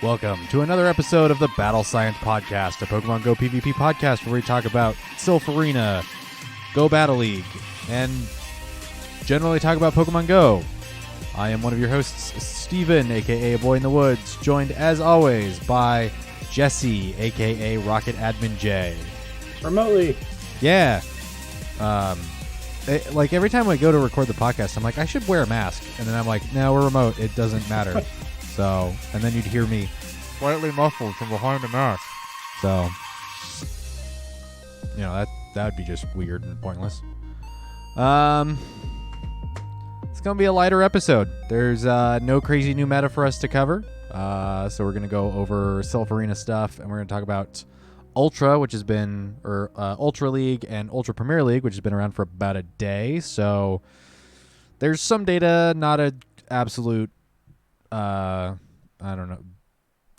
Welcome to another episode of the Battle Science Podcast, a Pokemon Go PvP podcast where we talk about Silph Arena, Go Battle League, and generally talk about Pokemon Go. I am one of your hosts, Steven, aka aBoyInTheWoods, joined as always by Jesse, aka RocketAdminJ. Remotely. Yeah. Like every time I go to record the podcast, I'm like, I should wear a mask. And then I'm like, no, we're remote. It doesn't matter. So, and then you'd hear me slightly muffled from behind the mask. So, you know, that would be just weird and pointless. It's going to be a lighter episode. There's no crazy new meta for us to cover. So we're going to go over Silph Arena stuff, and we're going to talk about Ultra, which has been, or Ultra League and Ultra Premier League, which has been around for about a day. So there's some data, not an absolute, I don't know,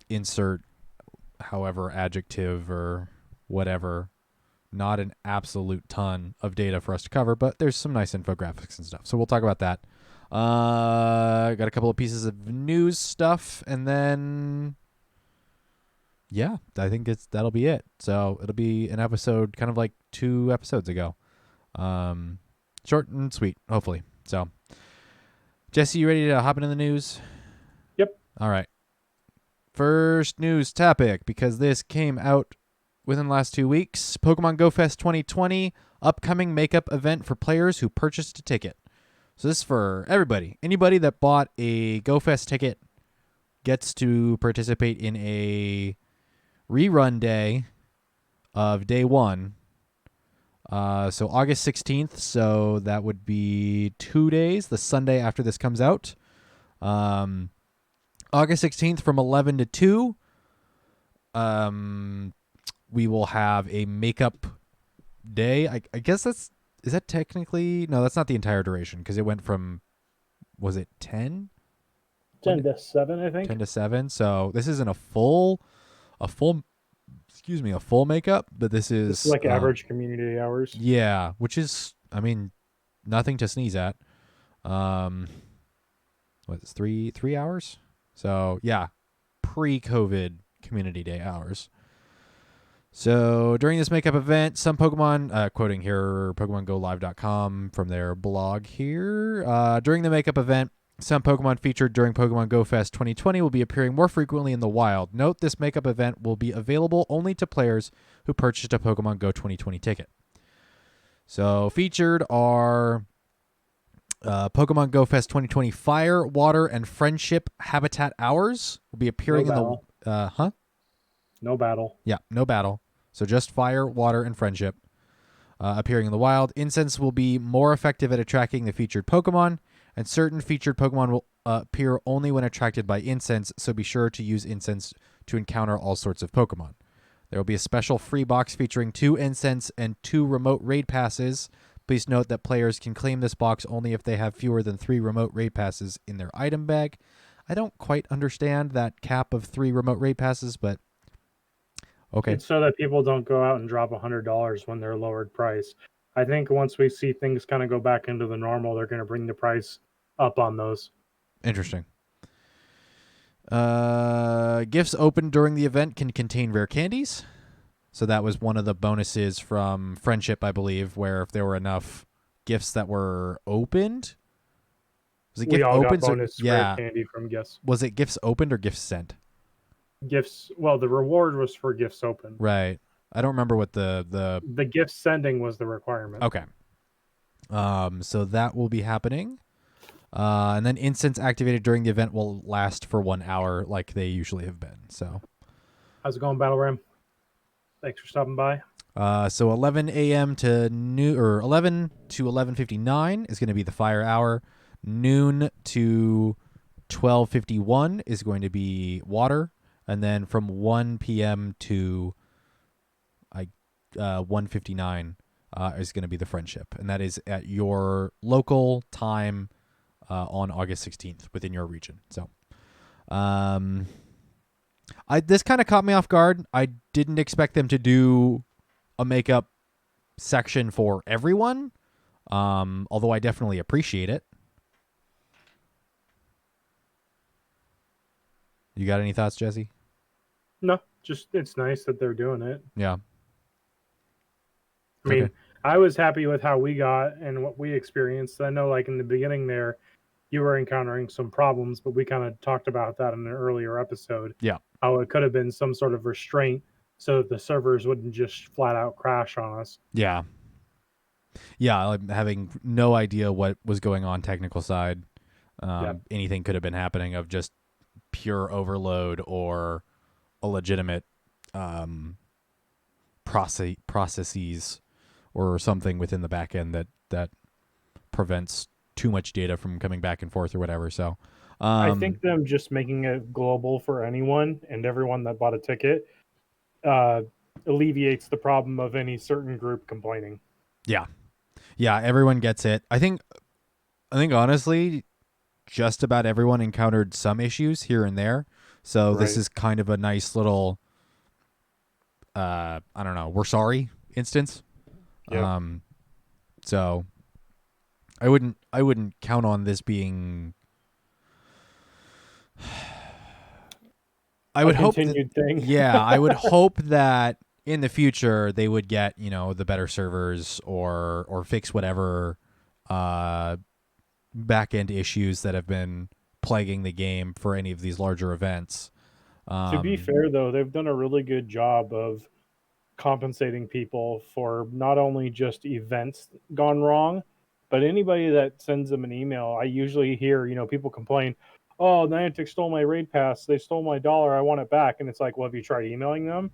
insert however adjective or whatever, not an absolute ton of data for us to cover, but there's some nice infographics and stuff. So we'll talk about that. Got a couple of pieces of news stuff, and then yeah, I think that'll be it. So it'll be an episode kind of like 2 episodes ago. Short and sweet, hopefully. So Jesse, you ready to hop into the news? Yep. All right. First news topic, because this came out within the last 2 weeks. Pokemon Go Fest 2020, upcoming makeup event for players who purchased a ticket. So this is for everybody. Anybody that bought a Go Fest ticket gets to participate in a rerun day of day 1. So August 16th. So that would be 2 days, the Sunday after this comes out. August 16th from 11 to 2. We will have a makeup day. I guess is that technically, no, that's not the entire duration, because it went from, was it 10? 10 to 7, I think. 10 to 7. So this isn't a full makeup, but this is It's like average community hours. Yeah, which is, I mean, nothing to sneeze at. What's 3 hours? So yeah, pre-COVID community day hours. So during this makeup event, some Pokemon, quoting here PokemonGoLive.com from their blog here, during the makeup event, some Pokemon featured during Pokemon Go Fest 2020 will be appearing more frequently in the wild. Note, this makeup event will be available only to players who purchased a Pokemon Go 2020 ticket. So featured are Pokemon Go Fest 2020 Fire, Water, and Friendship Habitat Hours will be appearing in the... No battle. Yeah, no battle. So just Fire, Water, and Friendship appearing in the wild. Incense will be more effective at attracting the featured Pokemon, and certain featured Pokemon will appear only when attracted by incense, so be sure to use incense to encounter all sorts of Pokemon. There will be a special free box featuring 2 incense and 2 remote raid passes. Please note that players can claim this box only if they have fewer than 3 remote raid passes in their item bag. I don't quite understand that cap of 3 remote raid passes, but okay. It's so that people don't go out and drop $100 when they're lowered price. I think once we see things kind of go back into the normal, they're going to bring the price up on those. Interesting. Gifts opened during the event can contain rare candies. So that was one of the bonuses from Friendship, I believe, where if there were enough gifts that were opened. Was it We all opened? got bonus rare candy from gifts. Was it gifts opened or gifts sent? Gifts. Well, the reward was for gifts open. Right. I don't remember what the gift sending was the requirement. Okay. So that will be happening. And then incense activated during the event will last for 1 hour like they usually have been. So how's it going, Battle Ram? Thanks for stopping by. So 11 a.m. to 11 to 11:59 is going to be the fire hour. Noon to 12:51 is going to be water, and then from 1 p.m. to 1:59 is going to be the friendship, and that is at your local time on August 16th within your region. So, this kind of caught me off guard. I didn't expect them to do a makeup section for everyone, although I definitely appreciate it. You got any thoughts, Jesse? No, just it's nice that they're doing it. Yeah. I Okay. mean, I was happy with how we got and what we experienced. I know, like in the beginning there, you were encountering some problems, but we kind of talked about that in an earlier episode. Yeah. How it could have been some sort of restraint so that the servers wouldn't just flat out crash on us. Yeah. Yeah. I'm having no idea what was going on technical side. Yep. Anything could have been happening of just pure overload or a legitimate um, processes or something within the back end that prevents too much data from coming back and forth or whatever. So, I um, think them just making it global for anyone and everyone that bought a ticket uh, alleviates the problem of any certain group complaining. yeah, yeah, everyone gets it. I think honestly, just about everyone encountered some issues here and there. So this Right. is kind of a nice little, I don't know, we're sorry instance. Yep. Um, so I wouldn't count on this being. I A would hope that, continued thing. yeah, I would hope that in the future they would get, you know, the better servers or fix whatever uh, back end issues that have been plaguing the game for any of these larger events. To be Um, fair, though, they've done a really good job of compensating people for not only just events gone wrong, but anybody that sends them an email. I usually hear, people complain, "Oh, Niantic stole my raid pass. They stole my dollar. I want it back." And it's like, well, have you tried emailing them?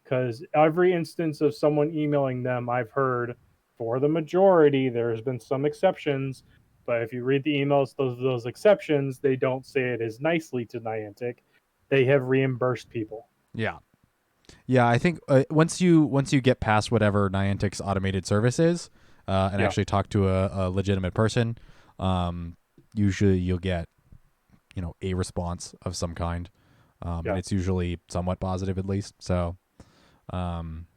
Because every instance of someone emailing them, I've heard, for the majority, there's been some exceptions. But if you read the emails, those exceptions, they don't say it as nicely to Niantic. They have reimbursed people. yeah. Yeah, I think once you get past whatever Niantic's automated service is, and Yeah, actually talk to a legitimate person, usually you'll get, you know, a response of some kind, and yeah. it's usually somewhat positive at least. So, um,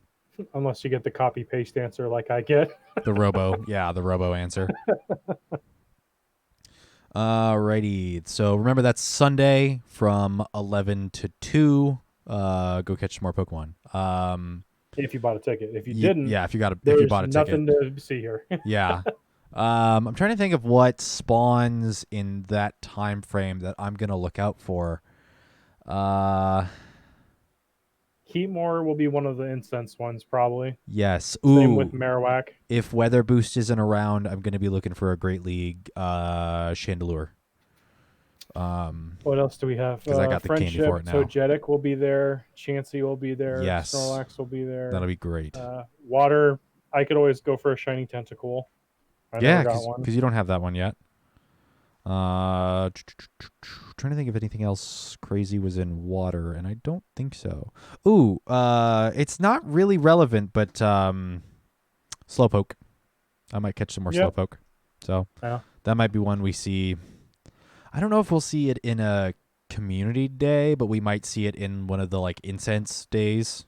Unless you get the copy paste answer like I get. the robo answer. Alrighty, so remember that's Sunday from 11 to 2. Go catch some more Pokemon. If you bought a ticket. If you didn't, Yeah, if you there's bought a ticket. nothing to see here. Yeah. I'm trying to think of what spawns in that time frame that I'm gonna look out for. Uh, Heatmore will be one of the incense ones, probably. yes. Same with Ooh, Marowak. if Weather Boost isn't around, I'm gonna be looking for a Great League Chandelure. What else do we have? Because I got the candy for Friendship, it now. Togetic will be there. Chansey will be there. Yes, Snorlax will be that'll there. be great. Water, I could always go for a shiny Tentacool. I never Yeah, got one. because you don't have that one yet. Uh, trying to think if anything else crazy was in water, and I don't think so. Ooh, it's not really relevant, but Slowpoke. I might catch some more Yep. Slowpoke. So Yeah. that might be one we see. I don't know if we'll see it in a community day, but we might see it in one of the like incense days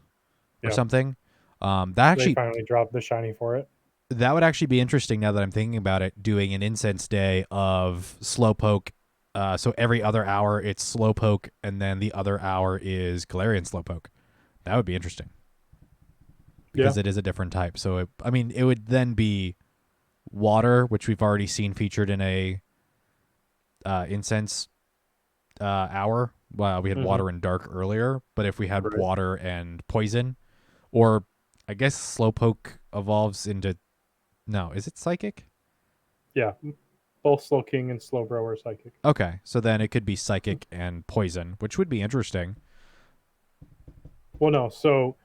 or Yep. something. That They actually finally dropped the shiny for it. that would actually be interesting now that I'm thinking about it, doing an incense day of Slowpoke. So every other hour it's Slowpoke, and then the other hour is Galarian Slowpoke. That would be interesting Yeah. because it is a different type. So I mean, it would then be water, which we've already seen featured in a incense hour. Well, we had Mm-hmm. water and dark earlier, but if we had Right. water and poison, or I guess Slowpoke evolves into no, is it psychic? Yeah. Both Slowking and Slowbro are psychic. Okay, so then it could be psychic and poison, which would be interesting. Well, no. So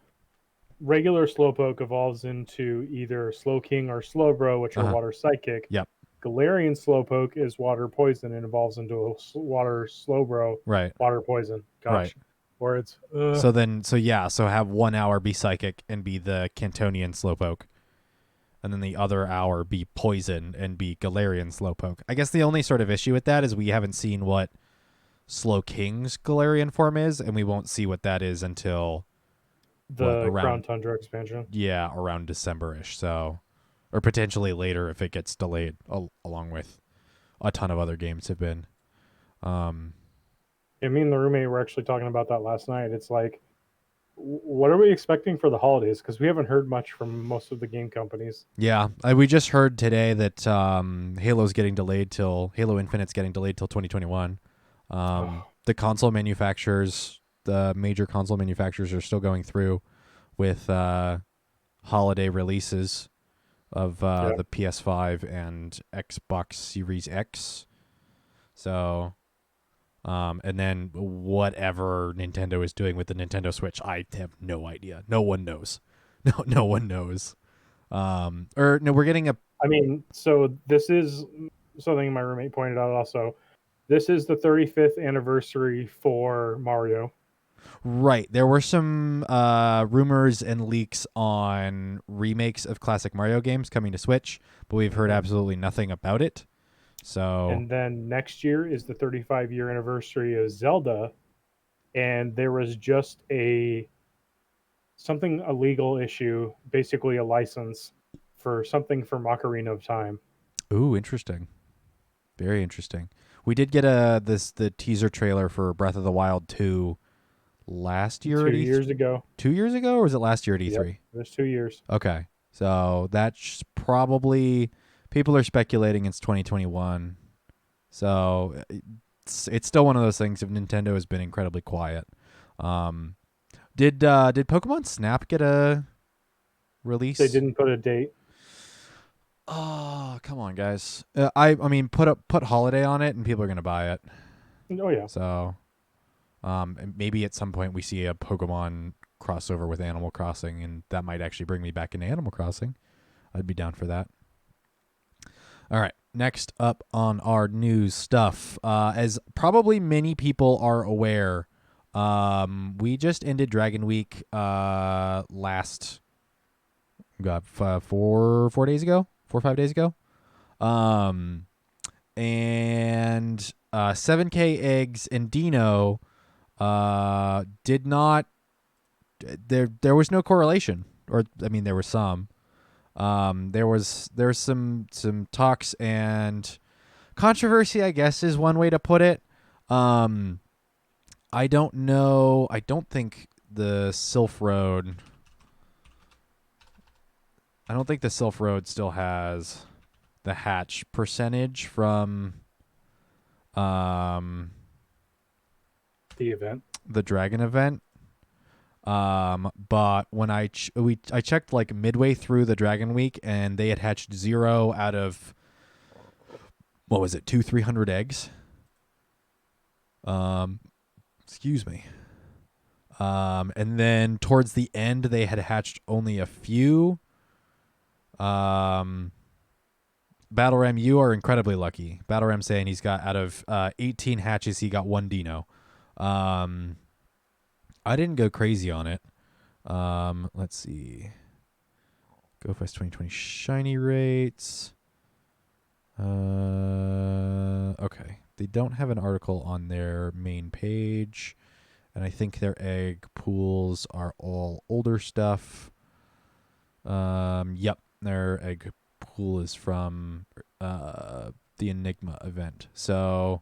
regular Slowpoke evolves into either Slowking or Slowbro, which Uh are huh. water psychic. Yep. Galarian Slowpoke is water poison and evolves into a water Slowbro, Right. water poison. Right. Gosh, words. So have 1 hour be psychic and be the Cantonian Slowpoke, and then the other hour be poison and be Galarian Slowpoke. I guess the only sort of issue with that is we haven't seen what Slowking's Galarian form is, and we won't see what that is until what The Crown around Tundra expansion. around December-ish. So, or potentially later if it gets delayed, along with a ton of other games have been. Um, Yeah, me and the roommate were actually talking about that last night. It's like what are we expecting for the holidays? Because we haven't heard much from most of the game companies. Yeah, we just heard today that Halo's getting delayed till Halo Infinite's getting delayed till 2021. The console manufacturers, the major console manufacturers, are still going through with holiday releases of Yeah. the PS5 and Xbox Series X. So, and then whatever Nintendo is doing with the Nintendo Switch, I have no idea. No one knows. No one knows. Or no, we're getting a I mean, so this is something my roommate pointed out also. This is the 35th anniversary for Mario. right. There were some rumors and leaks on remakes of classic Mario games coming to Switch, but we've heard absolutely nothing about it. So, And then next year is the 35-year anniversary of Zelda, and there was just a legal issue, basically a license for something from Ocarina of Time. ooh, interesting. Very interesting. We did get the teaser trailer for Breath of the Wild 2 last year Two at E3. years ago. 2 years ago, or was it last year at Yep, E3? it was 2 years. Okay. So that's probably, people are speculating it's 2021. So it's still one of those things. If Nintendo has been incredibly quiet, did Pokemon Snap get a release? They didn't put a date. Oh, come on, guys. I mean, put holiday on it, and people are gonna buy it. Oh yeah. So, and maybe at some point we see a Pokemon crossover with Animal Crossing, and that might actually bring me back into Animal Crossing. I'd be down for that. All right, next up on our news stuff, as probably many people are aware, we just ended Dragon Week last, 4 days ago, 4 or 5 days ago, and 7K eggs and Dieno did not. There was no correlation, or I mean there was some. There's some talks and controversy, I guess, is one way to put it. I don't know. I don't think the Silph Road. I don't think the Silph Road still has the hatch percentage from The event. the Dragon event. But when I checked like midway through the Dragon Week, and they had hatched 0 out of, what was it, 300 eggs. Excuse me. And then towards the end, they had hatched only a few. Battle Ram, you are incredibly lucky. Battle Ram saying he's got, out of 18 hatches, he got 1 Dieno. I didn't go crazy on it. Let's see. GoFest 2020 shiny rates. Okay. They don't have an article on their main page, and I think their egg pools are all older stuff. Yep, their egg pool is from the Enigma event. So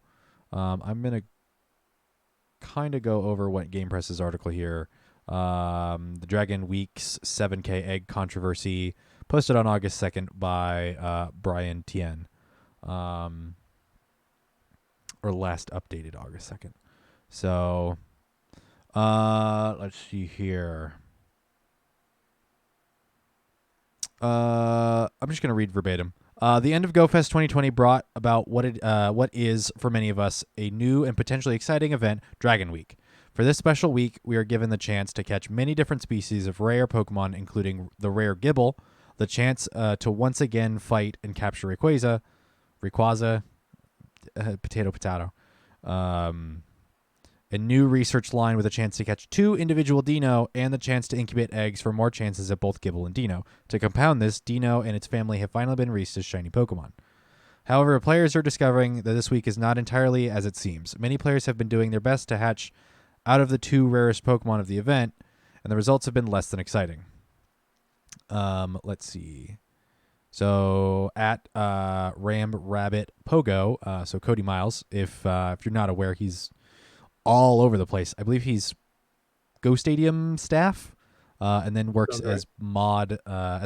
I'm going to kind of go over what Game Press's article here. The Dragon Week's 7K egg controversy, posted on August 2nd by Brian Tien. Or last updated August 2nd. So let's see here. I'm just going to read verbatim. The end of GoFest 2020 brought about what is, for many of us, a new and potentially exciting event, Dragon Week. For this special week, we are given the chance to catch many different species of rare Pokemon, including the rare Gibble, the chance to once again fight and capture Rayquaza, potato, a new research line with a chance to catch 2 individual Dieno, and the chance to incubate eggs for more chances at both Gibble and Dieno. To compound this, Dieno and its family have finally been released as shiny Pokemon. However, players are discovering that this week is not entirely as it seems. Many players have been doing their best to hatch out of the 2 rarest Pokemon of the event, and the results have been less than exciting. Let's see. So at Ram Rabbit Pogo, so Cody Miles, if you're not aware, he's all over the place. I believe he's Go Stadium staff, and then works Okay. as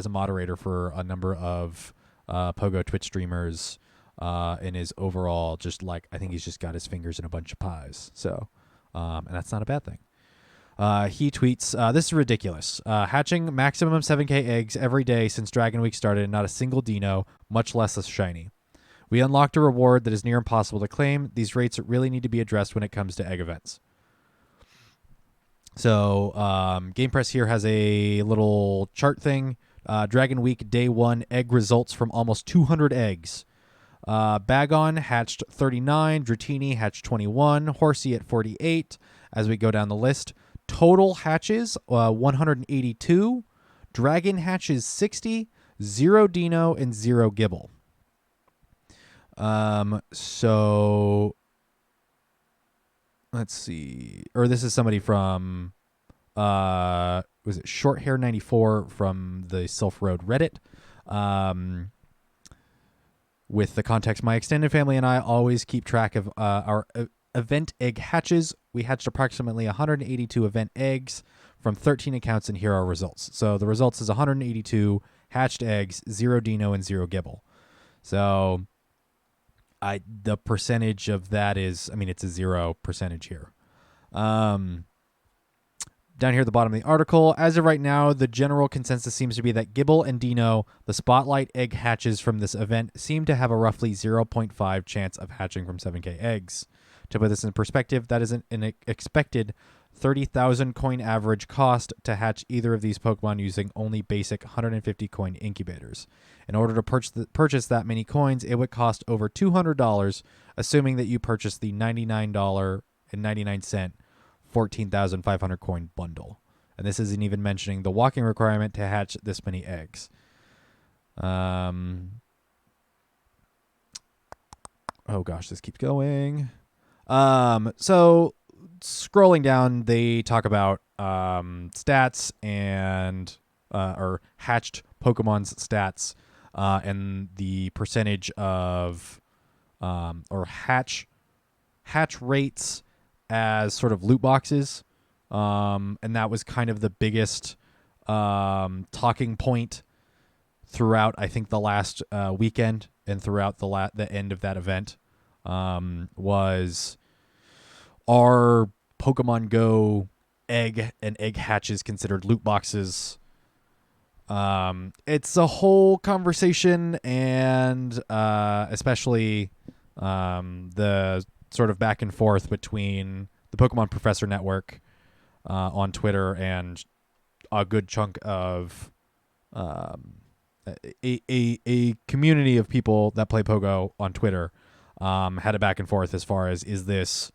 a moderator for a number of Pogo Twitch streamers. And is overall just like, I think he's just got his fingers in a bunch of pies. So, and that's not a bad thing. He tweets, this is ridiculous. Hatching maximum 7K eggs every day since Dragon Week started and not a single Dieno, much less a shiny. We unlocked a reward that is near impossible to claim. These rates really need to be addressed when it comes to egg events. So Game Press here has a little chart thing. Dragon Week Day 1 egg results from almost 200 eggs. Bagon hatched 39, Dratini hatched 21, Horsey at 48. As we go down the list, total hatches 182, Dragon hatches 60, 0 Dieno, and 0 Gibble. So let's see. Or this is somebody from was it Shorthair94 from the Silph Road Reddit. With the context, my extended family and I always keep track of our event egg hatches. We hatched approximately 182 event eggs from 13 accounts, and here are results. So the results is 182 hatched eggs, 0 Dieno, and 0 Gibble. So the percentage of that is, I mean, it's a 0% here. Down here at the bottom of the article, as of right now, the general consensus seems to be that Gibble and Dieno, the spotlight egg hatches from this event, seem to have a roughly 0.5 chance of hatching from 7K eggs. To put this in perspective, that is an expected 30,000 coin average cost to hatch either of these Pokemon using only basic 150 coin incubators. In order to purchase that many coins, it would cost over $200, assuming that you purchase the $99.99 14,500 coin bundle. And this isn't even mentioning the walking requirement to hatch this many eggs. Oh gosh, this keeps going. So scrolling down, they talk about stats and or hatched Pokemon's stats and the percentage of or hatch rates as sort of loot boxes, and that was kind of the biggest talking point throughout, I think, the last weekend and throughout the end of that event, was, are Pokemon Go egg and egg hatches considered loot boxes? It's a whole conversation, and especially the sort of back and forth between the Pokemon Professor Network on Twitter and a good chunk of a community of people that play Pogo on Twitter, had a back and forth as far as, is this,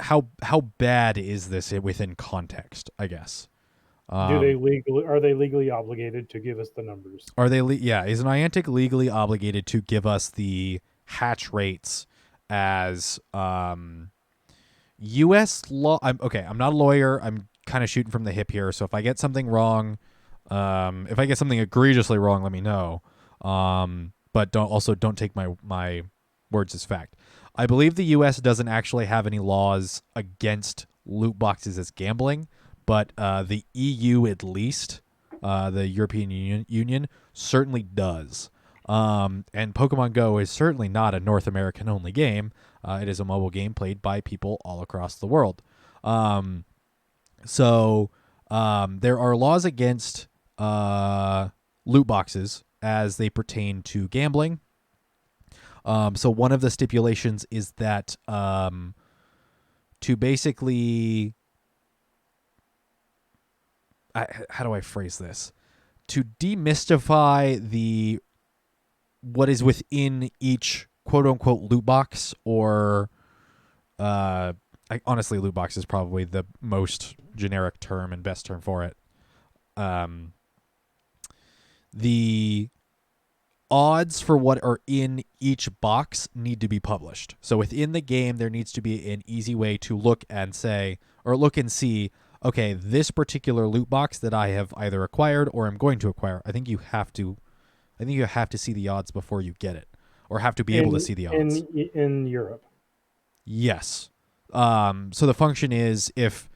how bad is this within context, I guess. Are they legally obligated to give us the numbers? Are they is Niantic legally obligated to give us the hatch rates as US law? I'm not a lawyer. I'm kind of shooting from the hip here, so if I get something wrong, if I get something egregiously wrong, let me know. But don't take my words as fact. I believe the US doesn't actually have any laws against loot boxes as gambling, but the EU, at least, the European Union certainly does. And Pokemon Go is certainly not a North American only game. It is a mobile game played by people all across the world. So there are laws against loot boxes as they pertain to gambling. So one of the stipulations is that to basically, how do I phrase this? To demystify what is within each quote unquote loot box, or honestly, loot box is probably the most generic term and best term for it. The odds for what are in each box need to be published. So within the game, there needs to be an easy way to look and see, okay, this particular loot box that I have either acquired or am going to acquire. I think you have to see the odds before you get it, or have to be able to see the odds. In Europe. Yes. So the function is if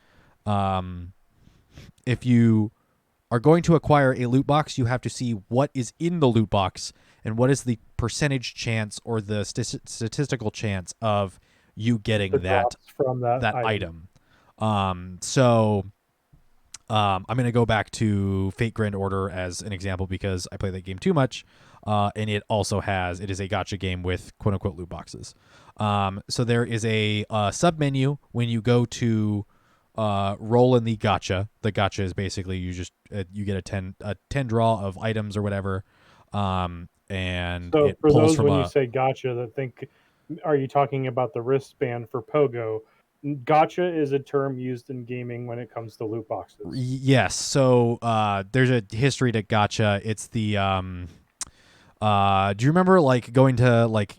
you are going to acquire a loot box, you have to see what is in the loot box and what is the percentage chance or the statistical chance of you The getting that drops from that item. So I'm going to go back to Fate Grand Order as an example because I play that game too much. And it is a gacha game with quote unquote loot boxes. So there is a sub menu when you go to roll in the gacha. The gacha is basically you get a 10 draw of items or whatever. And So it for pulls those from when you a say gotcha that think, are you talking about the wristband for Pogo? Gotcha is a term used in gaming when it comes to loot boxes. yes. So there's a history to gacha. It's the do you remember like going to like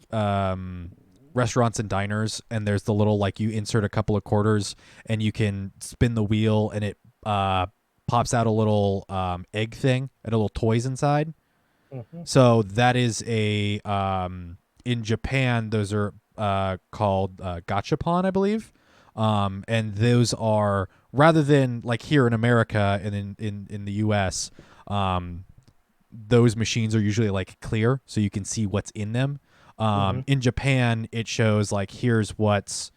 restaurants and diners and there's the little like you insert a couple of quarters and you can spin the wheel and it pops out a little egg thing and a little toys inside. Mm-hmm. So that is a in Japan those are called gachapon, I believe. And those are rather than like here in America and in the US, those machines are usually like clear so you can see what's in them. Mm-hmm. In Japan, it shows like here's what's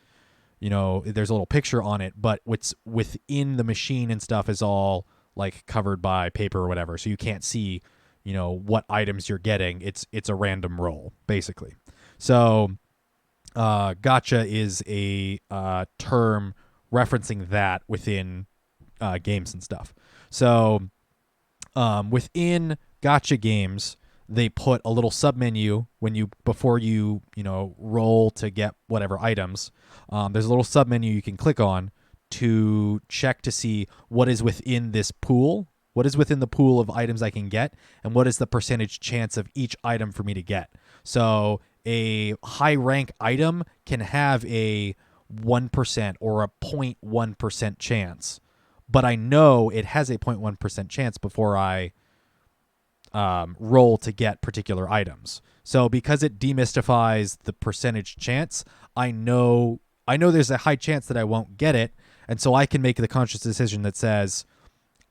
there's a little picture on it, but what's within the machine and stuff is all like covered by paper or whatever, so you can't see what items you're getting. It's a random roll basically. So gotcha is a term referencing that within games and stuff. So within gotcha games, they put a little submenu when before you roll to get whatever items. There's a little submenu you can click on to check to see what is within this pool, what is within the pool of items I can get, and what is the percentage chance of each item for me to get. So a high rank item can have a 1% or a 0.1% chance, but I know it has a 0.1% chance before I roll to get particular items. So because it demystifies the percentage chance, I know there's a high chance that I won't get it, and so I can make the conscious decision that says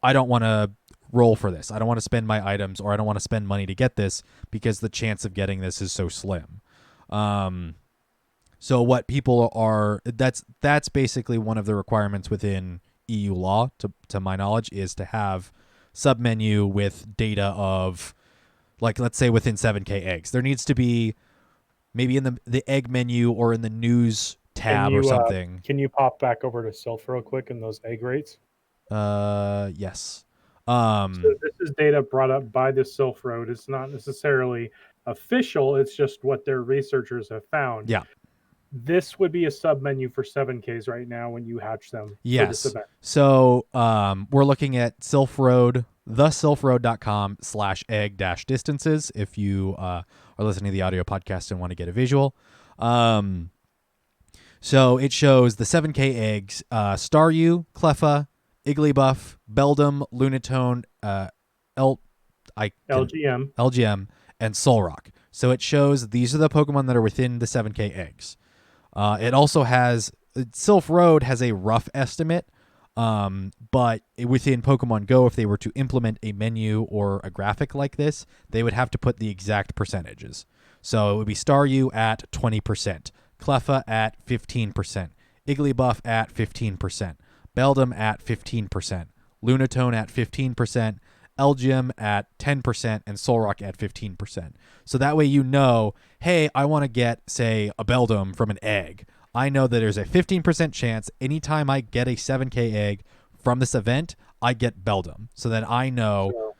I don't want to roll for this. I don't want to spend my items, or I don't want to spend money to get this because the chance of getting this is so slim. So what people are that's basically one of the requirements within EU law, to my knowledge, is to have submenu with data of, like, let's say within 7K eggs. There needs to be maybe in the egg menu or in the news tab or something. Can you pop back over to Silph real quick and those egg rates? Yes. So this is data brought up by the Silph Road. It's not necessarily official. It's just what their researchers have found. Yeah. This would be a sub menu for 7Ks right now when you hatch them for this Yes. event. So we're looking at Silph Road, thesilphroad.com/egg-distances if you are listening to the audio podcast and want to get a visual. So it shows the 7K eggs, Staryu, Cleffa, Igglybuff, Beldum, Lunatone, LGM. LGM, and Solrock. So it shows these are the Pokemon that are within the 7K eggs. It also has Silph Road has a rough estimate, but within Pokemon Go, if they were to implement a menu or a graphic like this, they would have to put the exact percentages. So it would be Staryu at 20%, Cleffa at 15%, Igglybuff at 15%, Beldum at 15%, Lunatone at 15%, LGM at 10%, and Solrock at 15%. So that way hey, I want to get, say, a Beldum from an egg. I know that there's a 15% chance anytime I get a 7K egg from this event, I get Beldum. So then I know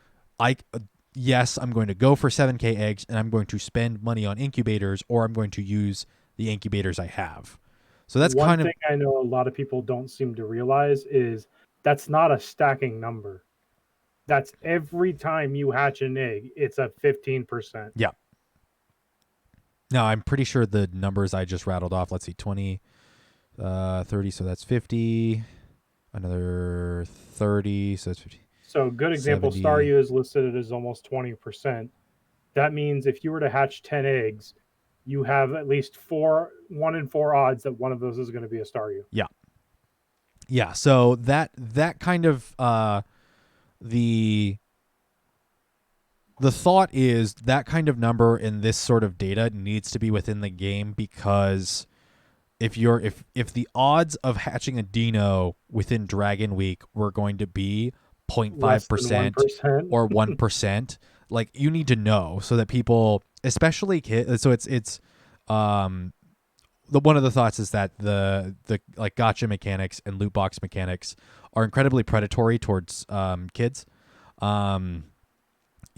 yes, I'm going to go for 7K eggs and I'm going to spend money on incubators, or I'm going to use the incubators I have. So that's one thing I know a lot of people don't seem to realize is that's not a stacking number. That's every time you hatch an egg, it's a 15%. Yeah. Now, I'm pretty sure the numbers I just rattled off, let's see, 20, 30, so that's 50, another 30, so that's 50. So good example, 70. Staryu is listed as almost 20%. That means if you were to hatch 10 eggs, you have at least 1 in 4 odds that one of those is going to be a Staryu. Yeah. So that kind of the thought is that kind of number in this sort of data needs to be within the game, because if the odds of hatching a Dieno within Dragon Week were going to be 0.5% or 1%, like, you need to know, so that people, especially kids, so it's one of the thoughts is that the like gotcha mechanics and loot box mechanics are incredibly predatory towards kids.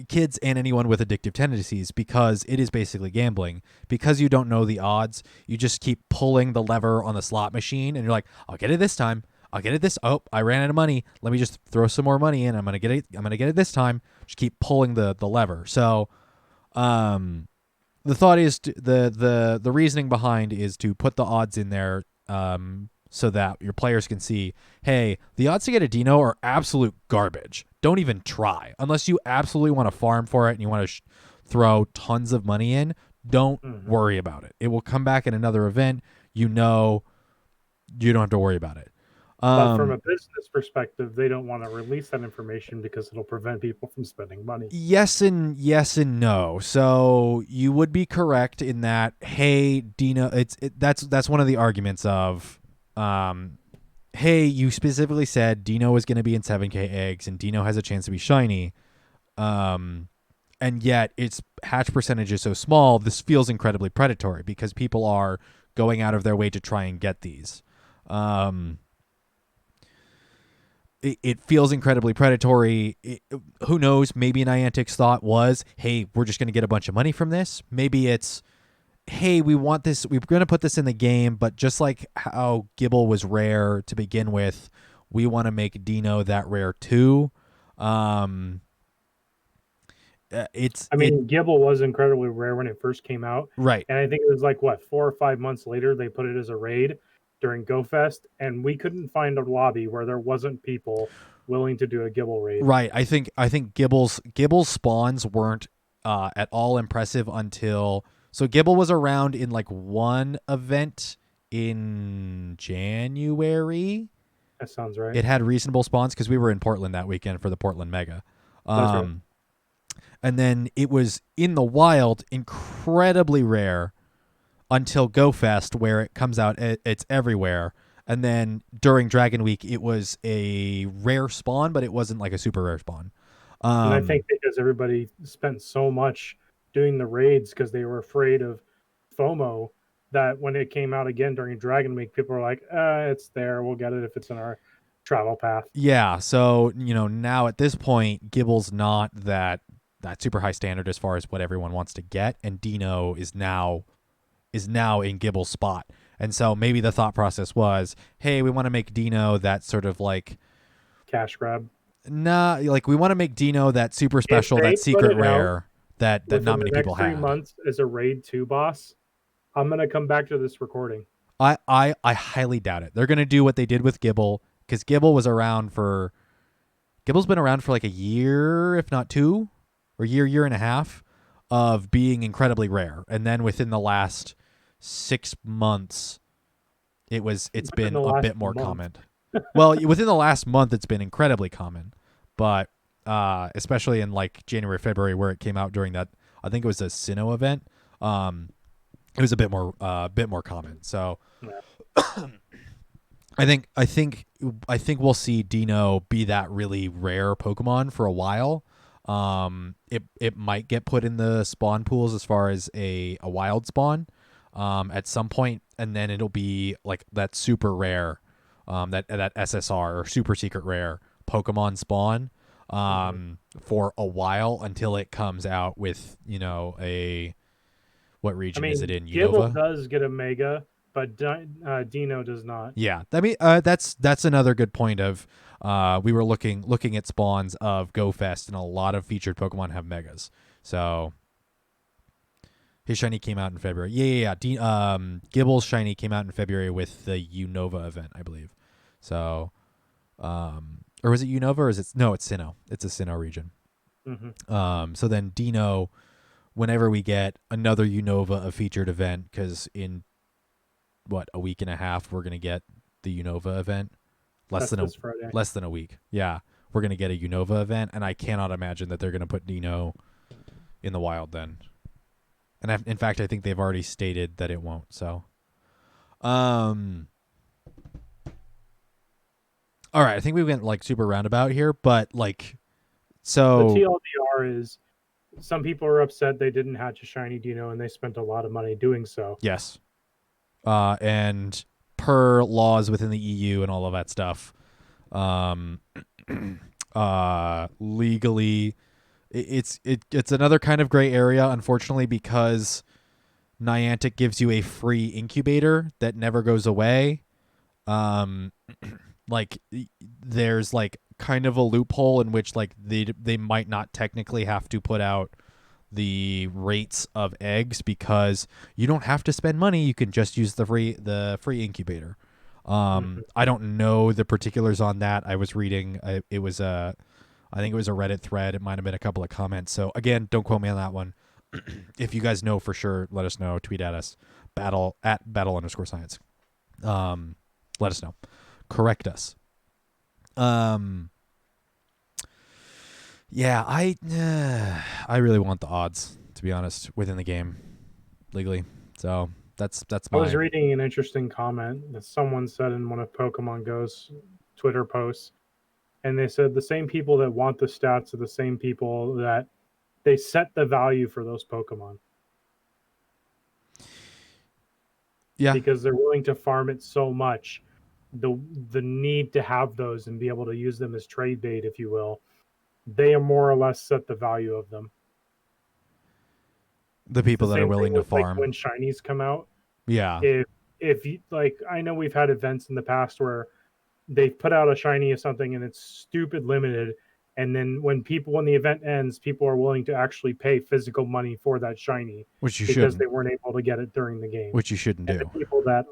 Kids and anyone with addictive tendencies, because it is basically gambling. Because you don't know the odds, you just keep pulling the lever on the slot machine, and you're like, I'll get it this time. I'll get it this. Oh, I ran out of money. Let me just throw some more money in. I'm gonna get it this time. Just keep pulling the lever. So, the thought is the reasoning behind is to put the odds in there, so that your players can see, hey, the odds to get a Dieno are absolute garbage. Don't even try. Unless you absolutely want to farm for it and you want to throw tons of money in, don't worry about it. It will come back in another event. You know, you don't have to worry about it. But from a business perspective, they don't want to release that information because it'll prevent people from spending money. Yes and no. So you would be correct in that, hey, Dieno, that's one of the arguments of, hey, you specifically said Dieno is going to be in 7K eggs and Dieno has a chance to be shiny, and yet its hatch percentage is so small. This feels incredibly predatory because people are going out of their way to try and get these. It feels incredibly predatory. Who knows? Maybe Niantic's thought was, hey, we're just going to get a bunch of money from this. Maybe it's, hey, we want this. We're going to put this in the game, but just like how Gible was rare to begin with, we want to make Dieno that rare too. Gible was incredibly rare when it first came out. Right. And I think it was like, 4 or 5 months later, they put it as a raid during GoFest, and we couldn't find a lobby where there wasn't people willing to do a Gible raid. Right. I think Gible's spawns weren't at all impressive until, so Gible was around in like one event in January. That sounds right. It had reasonable spawns because we were in Portland that weekend for the Portland Mega. That's right. And then it was in the wild, incredibly rare until GoFest, where it comes out, it's everywhere. And then during Dragon Week, it was a rare spawn, but it wasn't like a super rare spawn. And I think because everybody spent so much doing the raids because they were afraid of FOMO, that when it came out again during Dragon Week, people were like, it's there. We'll get it if it's in our travel path. Yeah. So, now at this point, Gible's not that super high standard as far as what everyone wants to get. And Dieno is now in Gible's spot. And so maybe the thought process was, hey, we want to make Dieno that sort of like cash grab. Nah, like we want to make Dieno that super special, that secret rare that not many people have. 3 months as a raid 2 boss, I'm going to come back to this recording. I highly doubt it. They're going to do what they did with Gible, because Gible's been around for like a year, if not 2, or year and a half of being incredibly rare. And then within the last 6 months, it's been a bit more common. Well, within the last month, it's been incredibly common, but especially in like January, February, where it came out during that, I think it was a Sinnoh event. It was a bit more common. So, yeah. I think we'll see Dieno be that really rare Pokemon for a while. It might get put in the spawn pools as far as a wild spawn at some point, and then it'll be like that super rare, that SSR or super secret rare Pokemon spawn for a while until it comes out with what region is it in? Gible does get a Mega, but Dieno does not. Yeah, I mean that's another good point of we were looking at spawns of GoFest, and a lot of featured Pokemon have Megas. So his shiny came out in February. Yeah. Gible's shiny came out in February with the Unova event, I believe. So, or was it Unova or is it? No, it's Sinnoh. It's a Sinnoh region. Mm-hmm. So then Dieno whenever we get another Unova, a featured event, because in a week and a half we're gonna get the Unova event. That's this Friday. Less than a week. Yeah, we're gonna get a Unova event, and I cannot imagine that they're gonna put Dieno in the wild then. And in fact, I think they've already stated that it won't. So, all right. I think we went like super roundabout here, but like, so the TLDR is some people are upset they didn't hatch a shiny Dieno and they spent a lot of money doing so. Yes. And per laws within the EU and all of that stuff, legally, it's another kind of gray area, unfortunately, because Niantic gives you a free incubator that never goes away. Like there's like kind of a loophole in which like they might not technically have to put out the rates of eggs because you don't have to spend money. You can just use the free incubator. I don't know the particulars on that. I was reading. I think it was a Reddit thread. It might have been a couple of comments. So again, don't quote me on that one. If you guys know for sure, let us know. Tweet at us. @battle_science. Let us know. Correct us. Yeah, I really want the odds, to be honest, within the game legally. So that's I was reading an interesting comment that someone said in one of Pokemon Go's Twitter posts, and they said the same people that want the stats are the same people that they set the value for those Pokemon. Yeah, because they're willing to farm it so much. The need to have those and be able to use them as trade bait, if you will, they are more or less set the value of them. The people that are willing to farm. Like when shinies come out. Yeah. If you like, I know we've had events in the past where they've put out a shiny of something and it's stupid limited, and then when the event ends, people are willing to actually pay physical money for that shiny, which you because shouldn't. They weren't able to get it during the game, which you shouldn't do. The people that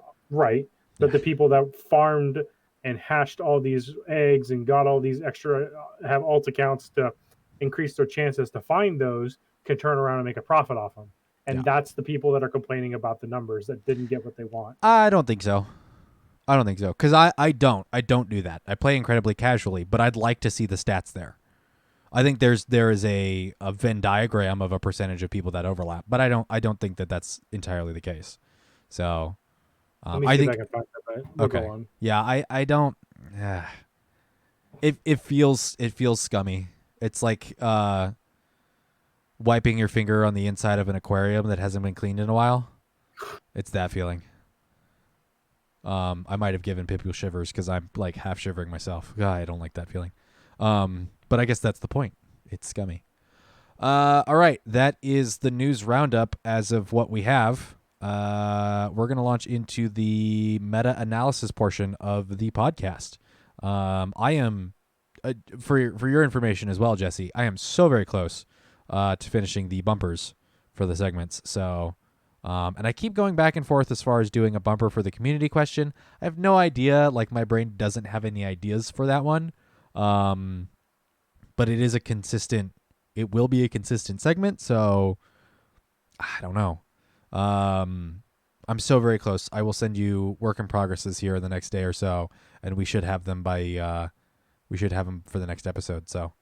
but the people that farmed and hashed all these eggs and got all these extra have alt accounts to increase their chances to find those can turn around and make a profit off them. And that's the people that are complaining about the numbers that didn't get what they want. I don't think so. Because I don't do that. I play incredibly casually, but I'd like to see the stats there. I think there is a Venn diagram of a percentage of people that overlap, but I don't think that that's entirely the case. So I think, if I can find that, but we'll go on. Yeah, I don't. It feels scummy. It's like wiping your finger on the inside of an aquarium that hasn't been cleaned in a while. It's that feeling. I might have given people shivers because I'm like half shivering myself. God, I don't like that feeling. But I guess that's the point. It's scummy. All right, that is the news roundup as of what we have. We're going to launch into the meta-analysis portion of the podcast. I am, for your information as well, Jesse, I am so very close to finishing the bumpers for the segments. So, and I keep going back and forth as far as doing a bumper for the community question. I have no idea. Like, my brain doesn't have any ideas for that one. But it will be a consistent segment. So I don't know. I'm so very close. I will send you work in progresses here in the next day or so, and we should have them for the next episode. So,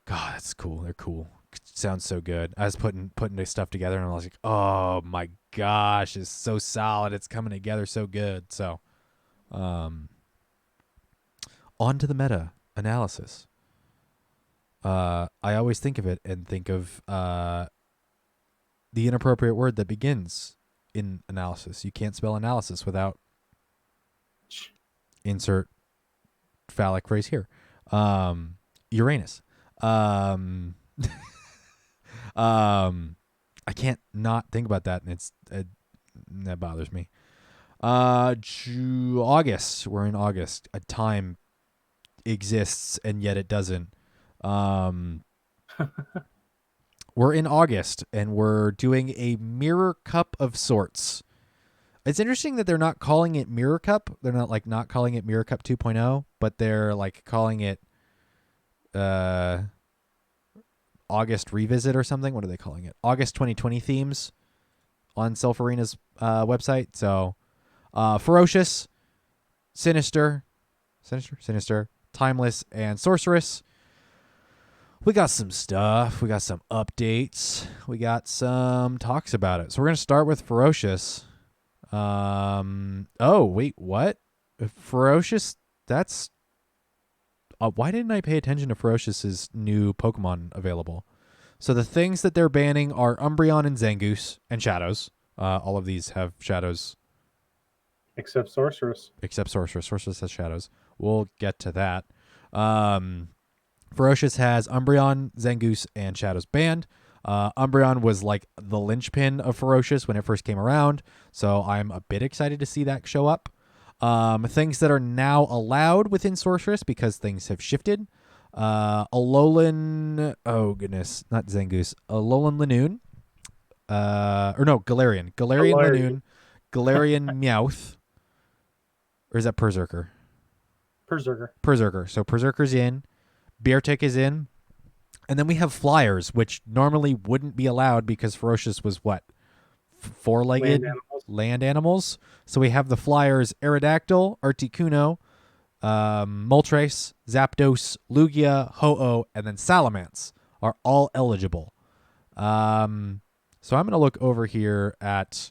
God, that's cool. They're cool. It sounds so good. I was putting this stuff together, and I was like, oh my gosh, it's so solid. It's coming together so good. So, on to the meta analysis. I always think of it and think of the inappropriate word that begins in analysis. You can't spell analysis without insert phallic phrase here. Uranus. I can't not think about that, and that bothers me. August. We're in August. A time exists, and yet it doesn't. We're in August, and we're doing a mirror cup of sorts. It's interesting that they're not calling it Mirror Cup. They're not calling it Mirror Cup 2.0, but they're like calling it August revisit or something. What are they calling it? August 2020 themes on Silph Arena's website. So Ferocious, Sinister, Timeless, and Sorceress. We got some stuff. We got some updates. We got some talks about it. So we're going to start with Ferocious. Oh, wait, what? Ferocious, that's... why didn't I pay attention to Ferocious's new Pokemon available? So the things that they're banning are Umbreon and Zangoose and Shadows. All of these have Shadows. Except Sorceress. Except Sorceress. Sorceress has Shadows. We'll get to that. Ferocious has Umbreon, Zangoose, and Shadows banned. Umbreon was like the linchpin of Ferocious when it first came around, so I'm a bit excited to see that show up. Things that are now allowed within Sorceress because things have shifted. Alolan, oh goodness, not Zangoose. Alolan Lanoon. Galarian. Galarian Lanoon. Galarian Meowth. Or is that Berserker? Berserker. So Berserker's in. Beartic is in. And then we have Flyers, which normally wouldn't be allowed because Ferocious was what? Four-legged land animals. So we have the Flyers Aerodactyl, Articuno, Moltres, Zapdos, Lugia, Ho-Oh, and then Salamence are all eligible. So I'm going to look over here at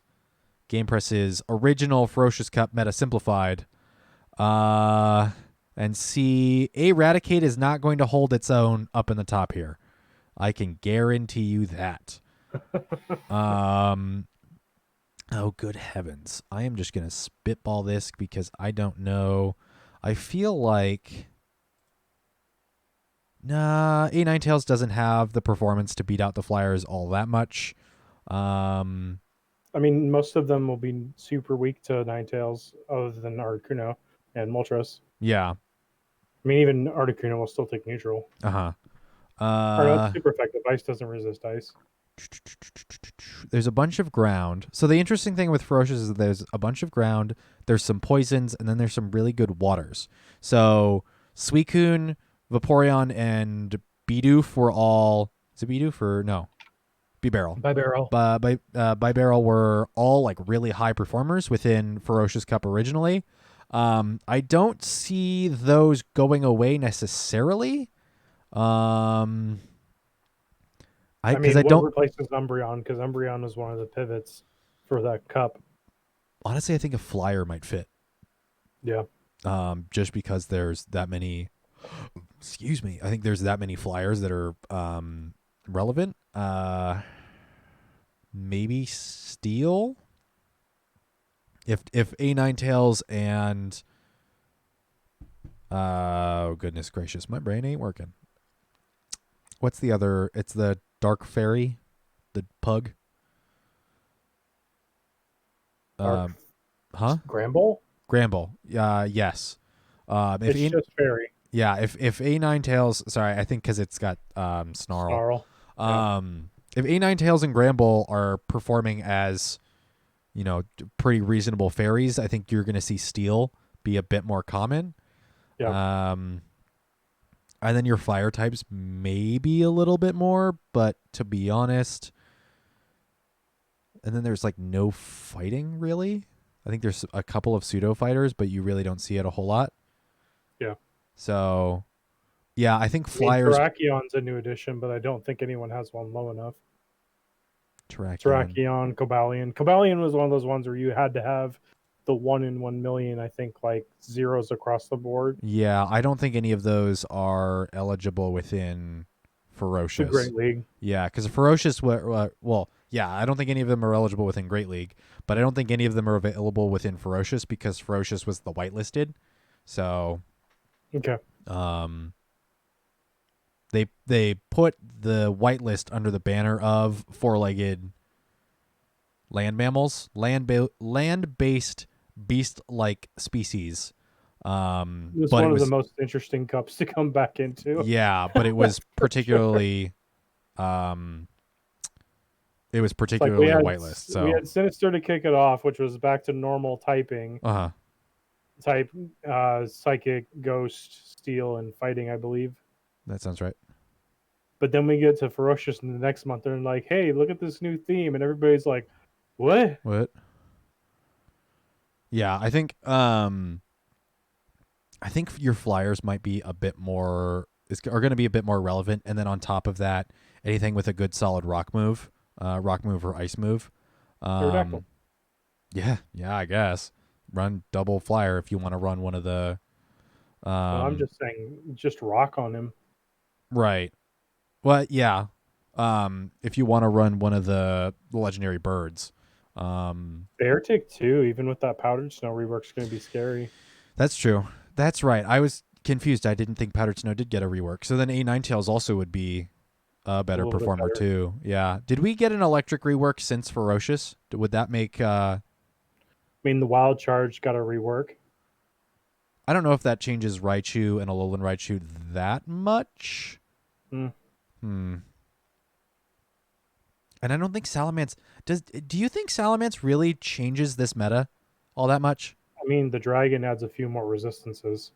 GamePress's original Ferocious Cup Meta Simplified and see Eradicate is not going to hold its own up in the top here. I can guarantee you that. Oh, good heavens. I am just going to spitball this because I don't know. I feel like... Nah, A9tails doesn't have the performance to beat out the Flyers all that much. I mean, most of them will be super weak to Ninetales other than Articuno and Moltres. Yeah. I mean, even Articuno will still take neutral. Uh-huh. Or no, it's super effective. Ice doesn't resist ice. There's a bunch of ground. So the interesting thing with Ferocious is that there's a bunch of ground, there's some poisons, and then there's some really good waters. So Suicune, Vaporeon, and Bidoof were all... Is it Bidoof or... No. Bibarel. Bibarel were all like really high performers within Ferocious Cup originally. I don't see those going away necessarily. I mean, what replaces Umbreon? Because Umbreon was one of the pivots for that cup. Honestly, I think a Flyer might fit. Yeah. Just because there's that many. Excuse me. I think there's that many Flyers that are relevant. Maybe Steel. If A9tails and oh goodness gracious, my brain ain't working. What's the other? It's the Dark Fairy, the pug. Gramble? Gramble. Yes. It's just fairy. Yeah, if A9tails, sorry, I think because it's got Snarl. If A9tails and Gramble are performing as, pretty reasonable fairies, I think you're going to see Steel be a bit more common. Yeah. And then your fire types maybe a little bit more, but to be honest, and then there's like no fighting really. I think there's a couple of pseudo fighters, but you really don't see it a whole lot. Yeah. So, yeah, I think Flyers... Terrakion a new addition, but I don't think anyone has one low enough. Terrakion, Cobalion. Cobalion was one of those ones where you had to have the 1 in 1 million, I think, like zeros across the board. Yeah, I don't think any of those are eligible within Ferocious. The Great League. Yeah, because Ferocious, I don't think any of them are eligible within Great League, but I don't think any of them are available within Ferocious because Ferocious was the whitelisted. So, okay. They put the whitelist under the banner of four-legged land mammals, land-based beast-like species. It was one of the most interesting cups to come back into. Yeah, but it was particularly a whitelist. So we had Sinister to kick it off, which was back to normal typing. Type Psychic, Ghost, Steel, and Fighting, I believe. That sounds right. But then we get to Ferocious in the next month, and like, hey, look at this new theme, and everybody's like, what? What? Yeah, I think your flyers might be a bit more are going to be a bit more relevant, and then on top of that, anything with a good solid rock move or ice move. Pterodactyl. Yeah, I guess run double flyer if you want to run one of the. Well, I'm just saying, just rock on him. Right. Well, yeah. If you want to run one of the legendary birds. Bear tick too, even with that powdered snow rework's going to be scary. That's true. That's right. I was confused. I didn't think Powdered Snow did get a rework. So then A9tails also would be a better performer better. too. Yeah. Did we get an electric rework since Ferocious? Would that make I mean, the Wild Charge got a rework. I don't know if that changes Raichu and Alolan Raichu that much. Hmm. And I don't think Salamence do you think Salamence really changes this meta all that much? I mean, the dragon adds a few more resistances.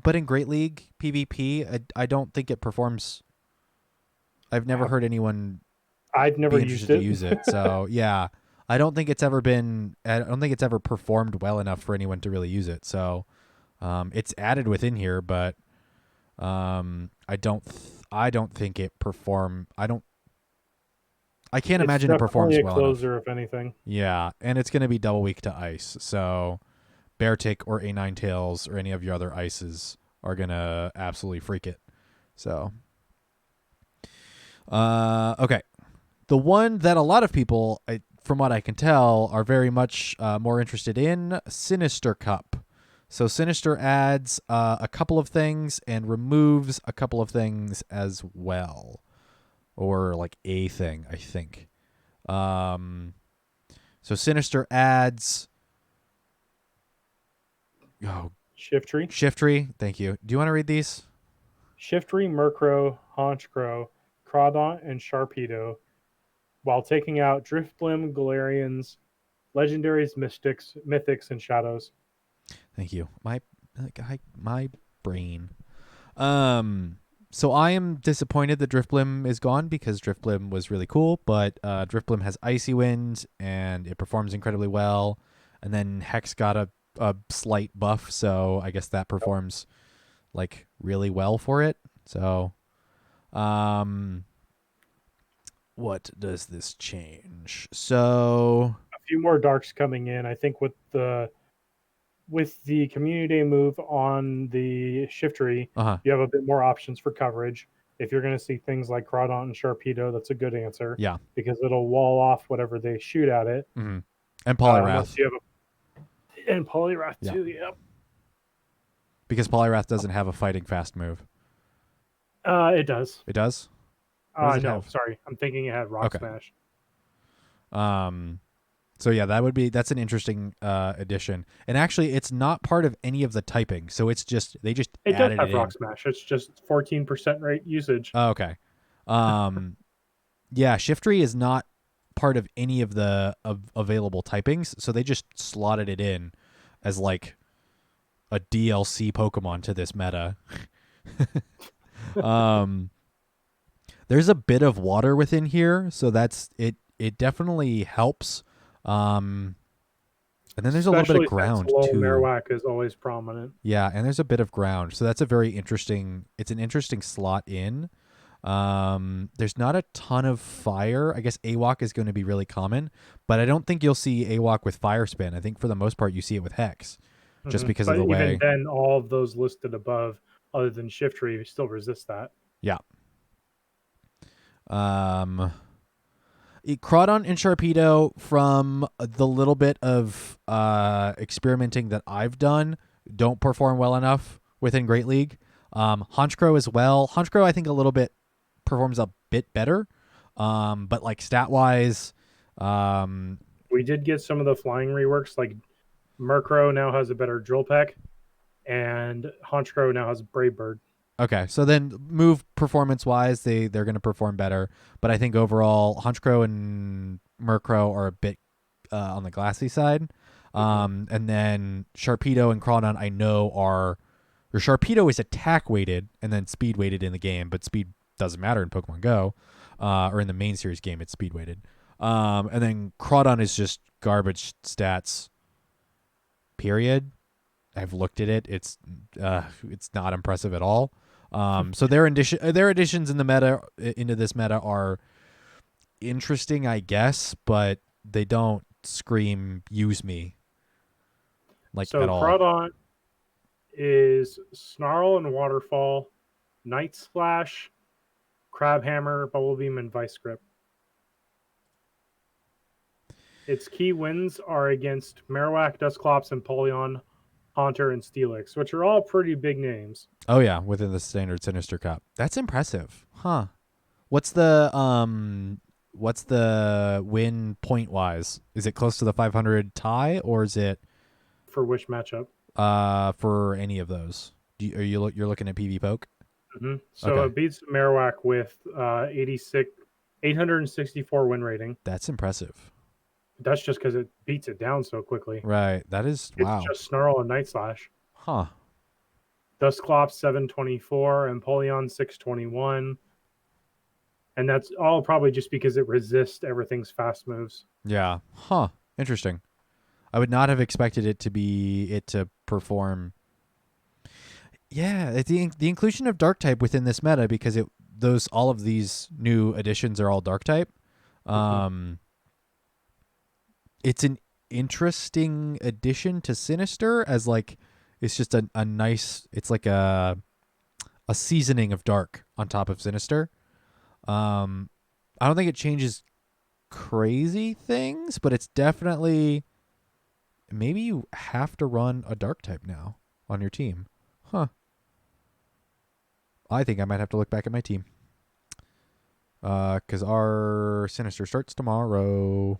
But in Great League PvP, I don't think it performs. I've never heard anyone I've never be interested used to use it. So yeah, I don't think it's ever performed well enough for anyone to really use it. So it's added within here, but I don't think it perform. I can't imagine it performs well enough. Closer, enough. if anything. Yeah, and it's going to be double weak to ice. So Beartic or A9tails or any of your other ices are going to absolutely freak it. So okay. The one that a lot of people, from what I can tell, are very much more interested in, Sinister Cup. So Sinister adds a couple of things and removes a couple of things as well. Or like a thing, I think. So Sinister adds... Shiftry. Shiftry, thank you. Do you want to read these? Shiftry, Murkrow, Honchkrow, Crawdaunt, and Sharpedo, while taking out Drifblim, Galarians, Legendaries, Mythics, and Shadows. Thank you. My brain. So I am disappointed that Drifblim is gone because Drifblim was really cool, but Drifblim has Icy Wind and it performs incredibly well. And then Hex got a slight buff, so I guess that performs like really well for it. So what does this change? So a few more darks coming in. I think with the Community Day move on the Shiftry, you have a bit more options for coverage. If you're going to see things like Crawdaunt and Sharpedo, that's a good answer. Yeah. Because it'll wall off whatever they shoot at it. Mm-hmm. And Poliwrath. And Poliwrath too, yep. Because Poliwrath doesn't have a fighting fast move. It does. It does? No, sorry. I'm thinking it had Rock Smash. So yeah, that's an interesting addition. And actually it's not part of any of the typing. So it's just it does have Rock Smash. It's just 14% rate usage. Oh, okay. Yeah, Shiftry is not part of any of the available typings, so they just slotted it in as like a DLC Pokemon to this meta. There's a bit of water within here, so that's it. It definitely helps. And then there's a little bit of ground too. Marowak is always prominent. Yeah, and there's a bit of ground, so that's a very interesting. It's an interesting slot in. There's not a ton of fire. I guess AWOC is going to be really common, but I don't think you'll see AWOC with Fire Spin. I think for the most part you see it with Hex, just because of the way. Even then, all of those listed above, other than Shiftry, still resist that. Yeah. Crawdaunt and Sharpedo, from the little bit of experimenting that I've done, don't perform well enough within Great League. Honchkrow as well. Honchkrow, I think, a little bit performs a bit better, but like stat wise, we did get some of the flying reworks. Like Murkrow now has a better Drill Peck, and Honchkrow now has Brave Bird. Okay, so then move performance wise, they're going to perform better, but I think overall Honchkrow and Murkrow are a bit on the glassy side, and then Sharpedo and Crawdaunt I know are. Or Sharpedo is attack weighted and then speed weighted in the game, but speed doesn't matter in Pokemon Go, or in the main series game, it's speed weighted. And then Crawdon is just garbage stats. Period. I've looked at it. It's not impressive at all. So their additions in the meta into this meta are interesting, I guess, but they don't scream use me at all. Crawdon is Snarl and Waterfall, Night Splash, Crabhammer, Bubble Beam, and Vice Grip. Its key wins are against Marowak, Dusclops, and Polion, Haunter, and Steelix, which are all pretty big names. Oh yeah, within the standard Sinister Cup. That's impressive. Huh. What's the win point wise? Is it close to the 500 tie, or is it for which matchup? For any of those. You're looking at PV Poke? Mm-hmm. So it beats Marowak with 864 win rating. That's impressive. That's just because it beats it down so quickly. Right. That is, wow. It's just Snarl and Night Slash. Huh. Dusclops 724 and Polion 621. And that's all probably just because it resists everything's fast moves. Yeah. Huh. Interesting. I would not have expected it to perform. Yeah, the inclusion of Dark type within this meta, because all of these new additions are all Dark type. It's an interesting addition to Sinister, as it's just a nice, it's like a seasoning of Dark on top of Sinister. I don't think it changes crazy things, but it's definitely, maybe you have to run a Dark type now on your team. Huh. I think I might have to look back at my team. Because our Sinister starts tomorrow.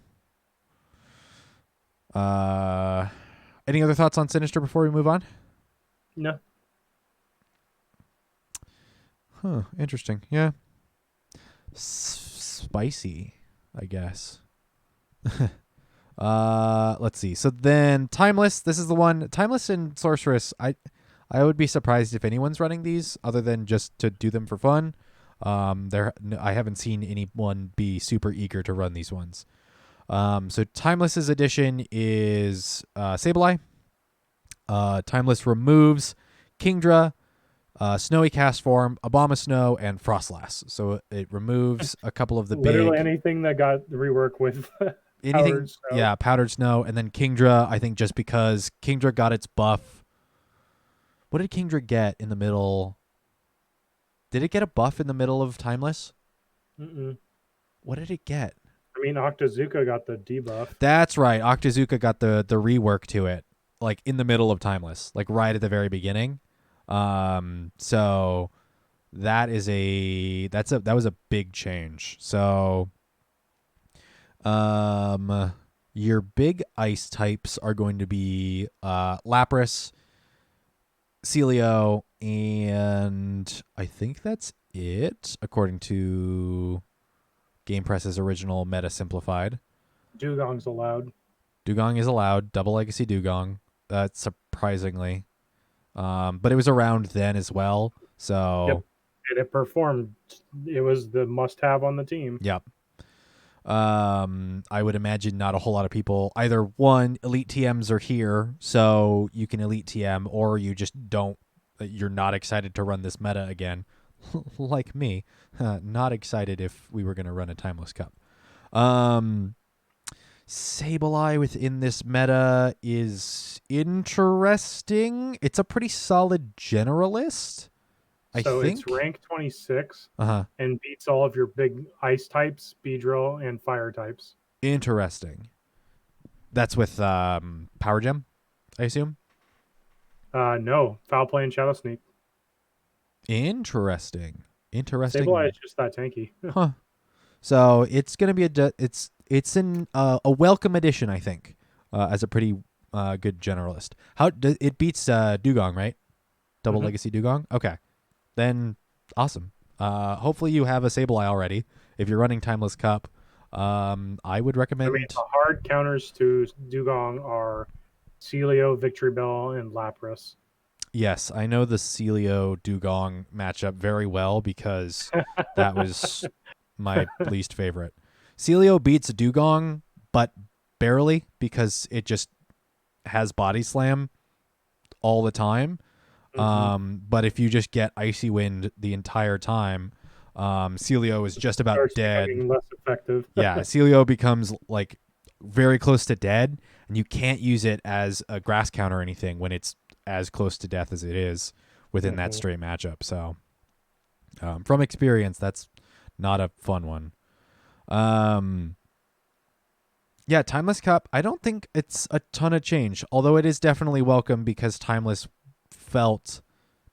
Any other thoughts on Sinister before we move on? No. Huh. Interesting. Yeah. Spicy, I guess. Let's see. So then Timeless. This is the one. Timeless and Sorceress. I would be surprised if anyone's running these other than just to do them for fun. I haven't seen anyone be super eager to run these ones. So Timeless's addition is Sableye. Timeless removes Kingdra, Snowy Castform, Abomasnow, and Frostlass. So it removes a couple of the literally anything that got rework with anything. Powdered Snow, and then Kingdra. I think just because Kingdra got its buff. What did Kingdra get in the middle? Did it get a buff in the middle of Timeless? Mm-mm. What did it get? I mean, Octazooka got the debuff. That's right. Octazooka got the rework to it, in the middle of Timeless, right at the very beginning. So that was a big change. So, your big ice types are going to be Lapras, Celio, and I think that's it, according to GamePress's original meta simplified. Dugong's allowed. Dugong is allowed. Double Legacy Dugong. Surprisingly. But it was around then as well. So yep. And it performed. It was the must-have on the team. Yep. I would imagine not a whole lot of people. Either one, Elite TMs are here, so you can Elite TM, or you just don't. You're not excited to run this meta again. Like me, not excited if we were going to run a Timeless Cup. Sableye within this meta is interesting. It's a pretty solid generalist, I think. It's rank 26 and beats all of your big ice types, Beedrill, and fire types. Interesting. That's with Power Gem, I assume? No, Foul Play and Shadow Sneak. Interesting. Sableye is just that tanky. Huh. So it's going to be it's a welcome addition, I think, as a pretty good generalist. It beats Dugong, right? Double Legacy Dugong? Okay. Then awesome. Hopefully you have a Sableye already. If you're running Timeless Cup, I would recommend. I mean, the hard counters to Dugong are Celio, Victory Bell, and Lapras. Yes, I know the Celio Dugong matchup very well because that was my least favorite. Celio beats Dugong, but barely because it just has body slam all the time. But if you just get Icy Wind the entire time, Celio is just about Starts dead. becoming less effective. Yeah, Celio becomes like very close to dead, and you can't use it as a grass count or anything when it's as close to death as it is within that straight matchup. So, from experience, that's not a fun one. Yeah, Timeless Cup, I don't think it's a ton of change, although it is definitely welcome because Timeless felt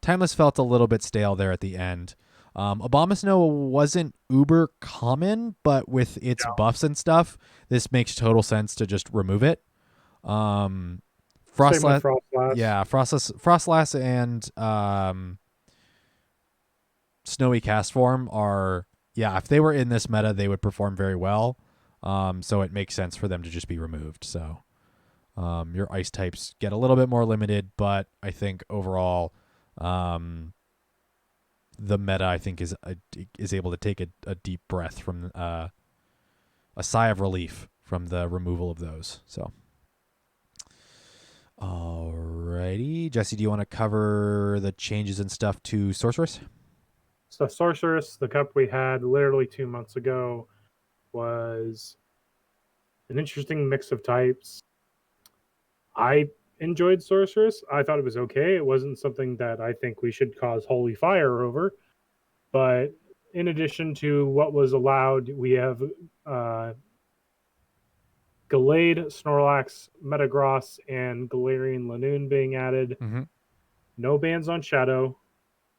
a little bit stale there at the end. Abomasnow wasn't uber common, but with its buffs and stuff, this makes total sense to just remove it. Same with Frostlass. Yeah, Frostlass and Snowy Castform are, yeah, if they were in this meta, they would perform very well. So it makes sense for them to just be removed. So your ice types get a little bit more limited, but I think overall, the meta I think is able to take a deep breath from a sigh of relief from the removal of those. So, alrighty, Jesse, do you want to cover the changes and stuff to Sorceress? So Sorceress, the cup we had literally 2 months ago, was an interesting mix of types. I enjoyed Sorceress. I thought it was okay. It wasn't something that I think we should cause holy fire over. But in addition to what was allowed, we have Gallade, Snorlax, Metagross, and Galarian Lanoon being added. No bans on Shadow,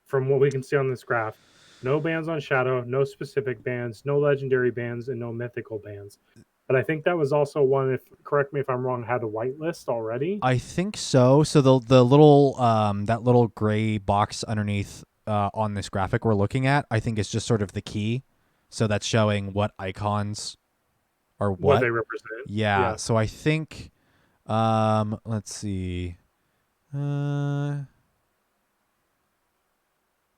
from what we can see on this graph. No bans on Shadow, no specific bans, no legendary bans, and no mythical bans. But I think that was also one, if correct me if I'm wrong, had a whitelist already. I think so. So the little that little gray box underneath on this graphic we're looking at, I think is just sort of the key. So that's showing what icons are what they represent. Yeah. So I think let's see.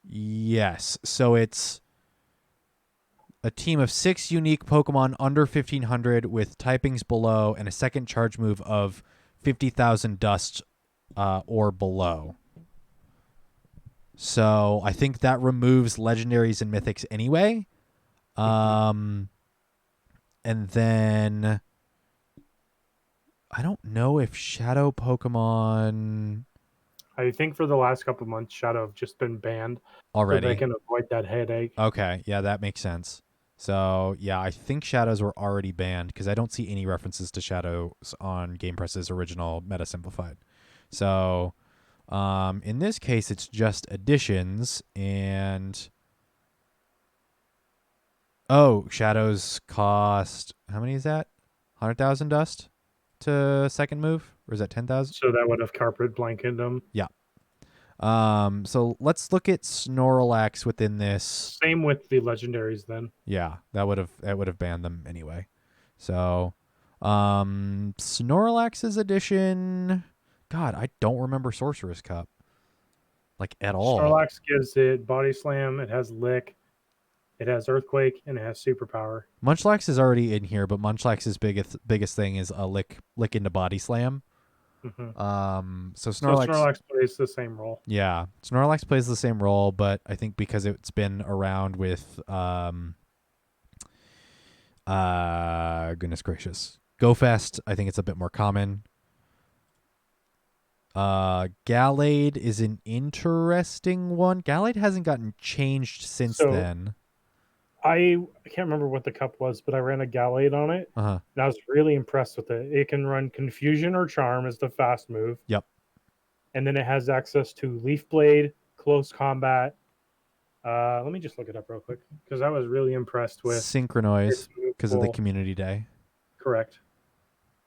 Yes. So it's a team of 6 unique Pokemon under 1,500 with typings below and a second charge move of 50,000 dust or below. So I think that removes legendaries and mythics anyway. And then I don't know if Shadow Pokemon... I think for the last couple of months, Shadow have just been banned already. So they can avoid that headache. Okay, yeah, that makes sense. So, yeah, I think Shadows were already banned because I don't see any references to Shadows on Game Press's original Meta Simplified. So, in this case, it's just additions and... Oh, Shadows cost... How many is that? 100,000 dust to second move? Or is that 10,000? So that would have carpet blanketed them. Yeah. So let's look at Snorlax within this. Same with the legendaries then. Yeah, that would have banned them anyway. So, Snorlax's edition. God, I don't remember Sorceress Cup like at all. Snorlax gives it Body Slam. It has Lick. It has Earthquake, and it has Superpower. Munchlax is already in here, but Munchlax's biggest thing is a lick into Body Slam. So Snorlax plays the same role. Yeah, Snorlax plays the same role, but I think because it's been around with goodness gracious, GoFest, I think it's a bit more common. Gallade is an interesting one. Gallade hasn't gotten changed since then. I can't remember what the cup was, but I ran a Gallade on it, and I was really impressed with it. It can run Confusion or Charm as the fast move. Yep. And then it has access to Leaf Blade, Close Combat. Let me just look it up real quick, because I was really impressed with Synchronize because of the community day. Correct.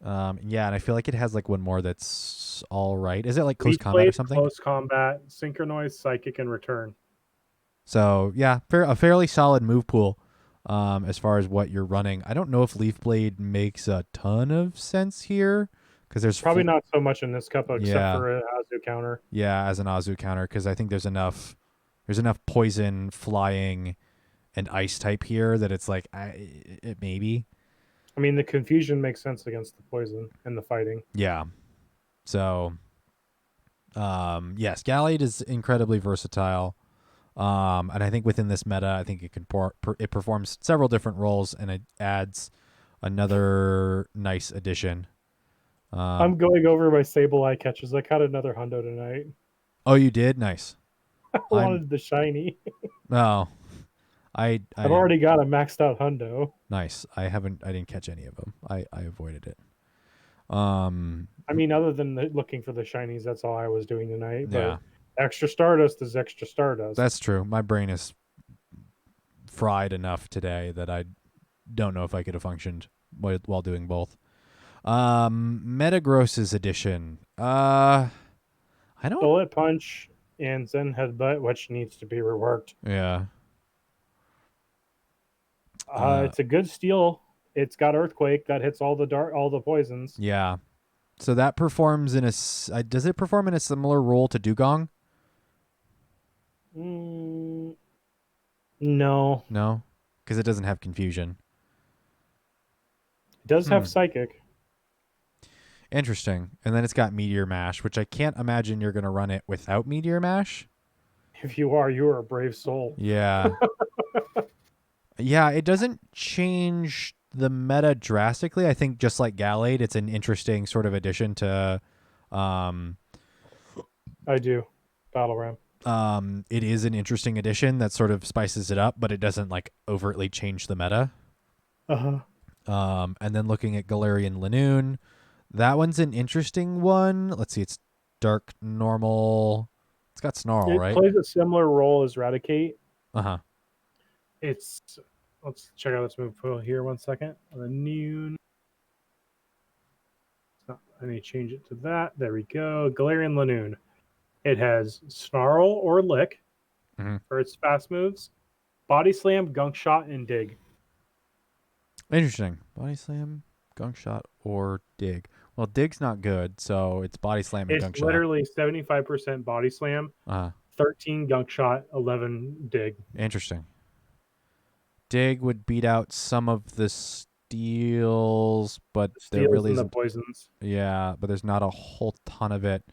Yeah, and I feel like it has like one more that's all right. Is it like Close Leaf Combat Blade, or something? Close Combat, Synchronize, Psychic, and Return. So, yeah, a fairly solid move pool as far as what you're running. I don't know if Leaf Blade makes a ton of sense here because there's Probably not so much in this cup except yeah, for a Azu counter. yeah, as an Azu counter, because I think there's enough poison, flying, and ice type here that it's like it maybe. I mean, the confusion makes sense against the poison and the fighting. Yeah. So, yes, Gallade is incredibly versatile. And I think within this meta, I think it can it performs several different roles, and it adds another nice addition. I'm going over my Sable Eye catches. I caught another hundo tonight. Oh, you did? Nice. I I'm wanted the shiny. oh, I I've didn't. already got a maxed out hundo. Nice. I didn't catch any of them. I avoided it. I mean, other than looking for the shinies, that's all I was doing tonight. Yeah, But extra Stardust is extra Stardust. that's true. My brain is fried enough today that I don't know if I could have functioned while doing both. Metagross's edition. I don't. Bullet Punch and Zen Headbutt, which needs to be reworked. Yeah. It's a good steal. It's got Earthquake that hits all the poisons. Yeah. So that performs in a. Does it perform in a similar role to Dugong? No, No, because it doesn't have confusion. it does have Psychic. Interesting. And then it's got Meteor Mash, which I can't imagine you're going to run it without Meteor Mash. If you are a brave soul. Yeah. Yeah, it doesn't change the meta drastically. I think just like Gallade, it's an interesting sort of addition to I do. Battle Ram. It is an interesting addition that sort of spices it up, but it doesn't like overtly change the meta. And then looking at Galarian Linoon, that one's an interesting one. Let's see, it's dark normal. It's got Snarl, It right? plays a similar role as Raticate. Uh-huh. Let's check out this move pool here 1 second. Linoon. Let me change it to that. There we go. Galarian Linoon. It has Snarl or Lick for its fast moves, Body Slam, Gunk Shot, and Dig. Interesting. Body Slam, Gunk Shot, or Dig. Well, Dig's not good, so it's Body Slam and Gunk It's Shot. literally 75% Body Slam, 13 Gunk Shot, 11 Dig. Interesting. Dig would beat out some of the steals, but there really isn't. The poisons. Yeah, but there's not a whole ton of it.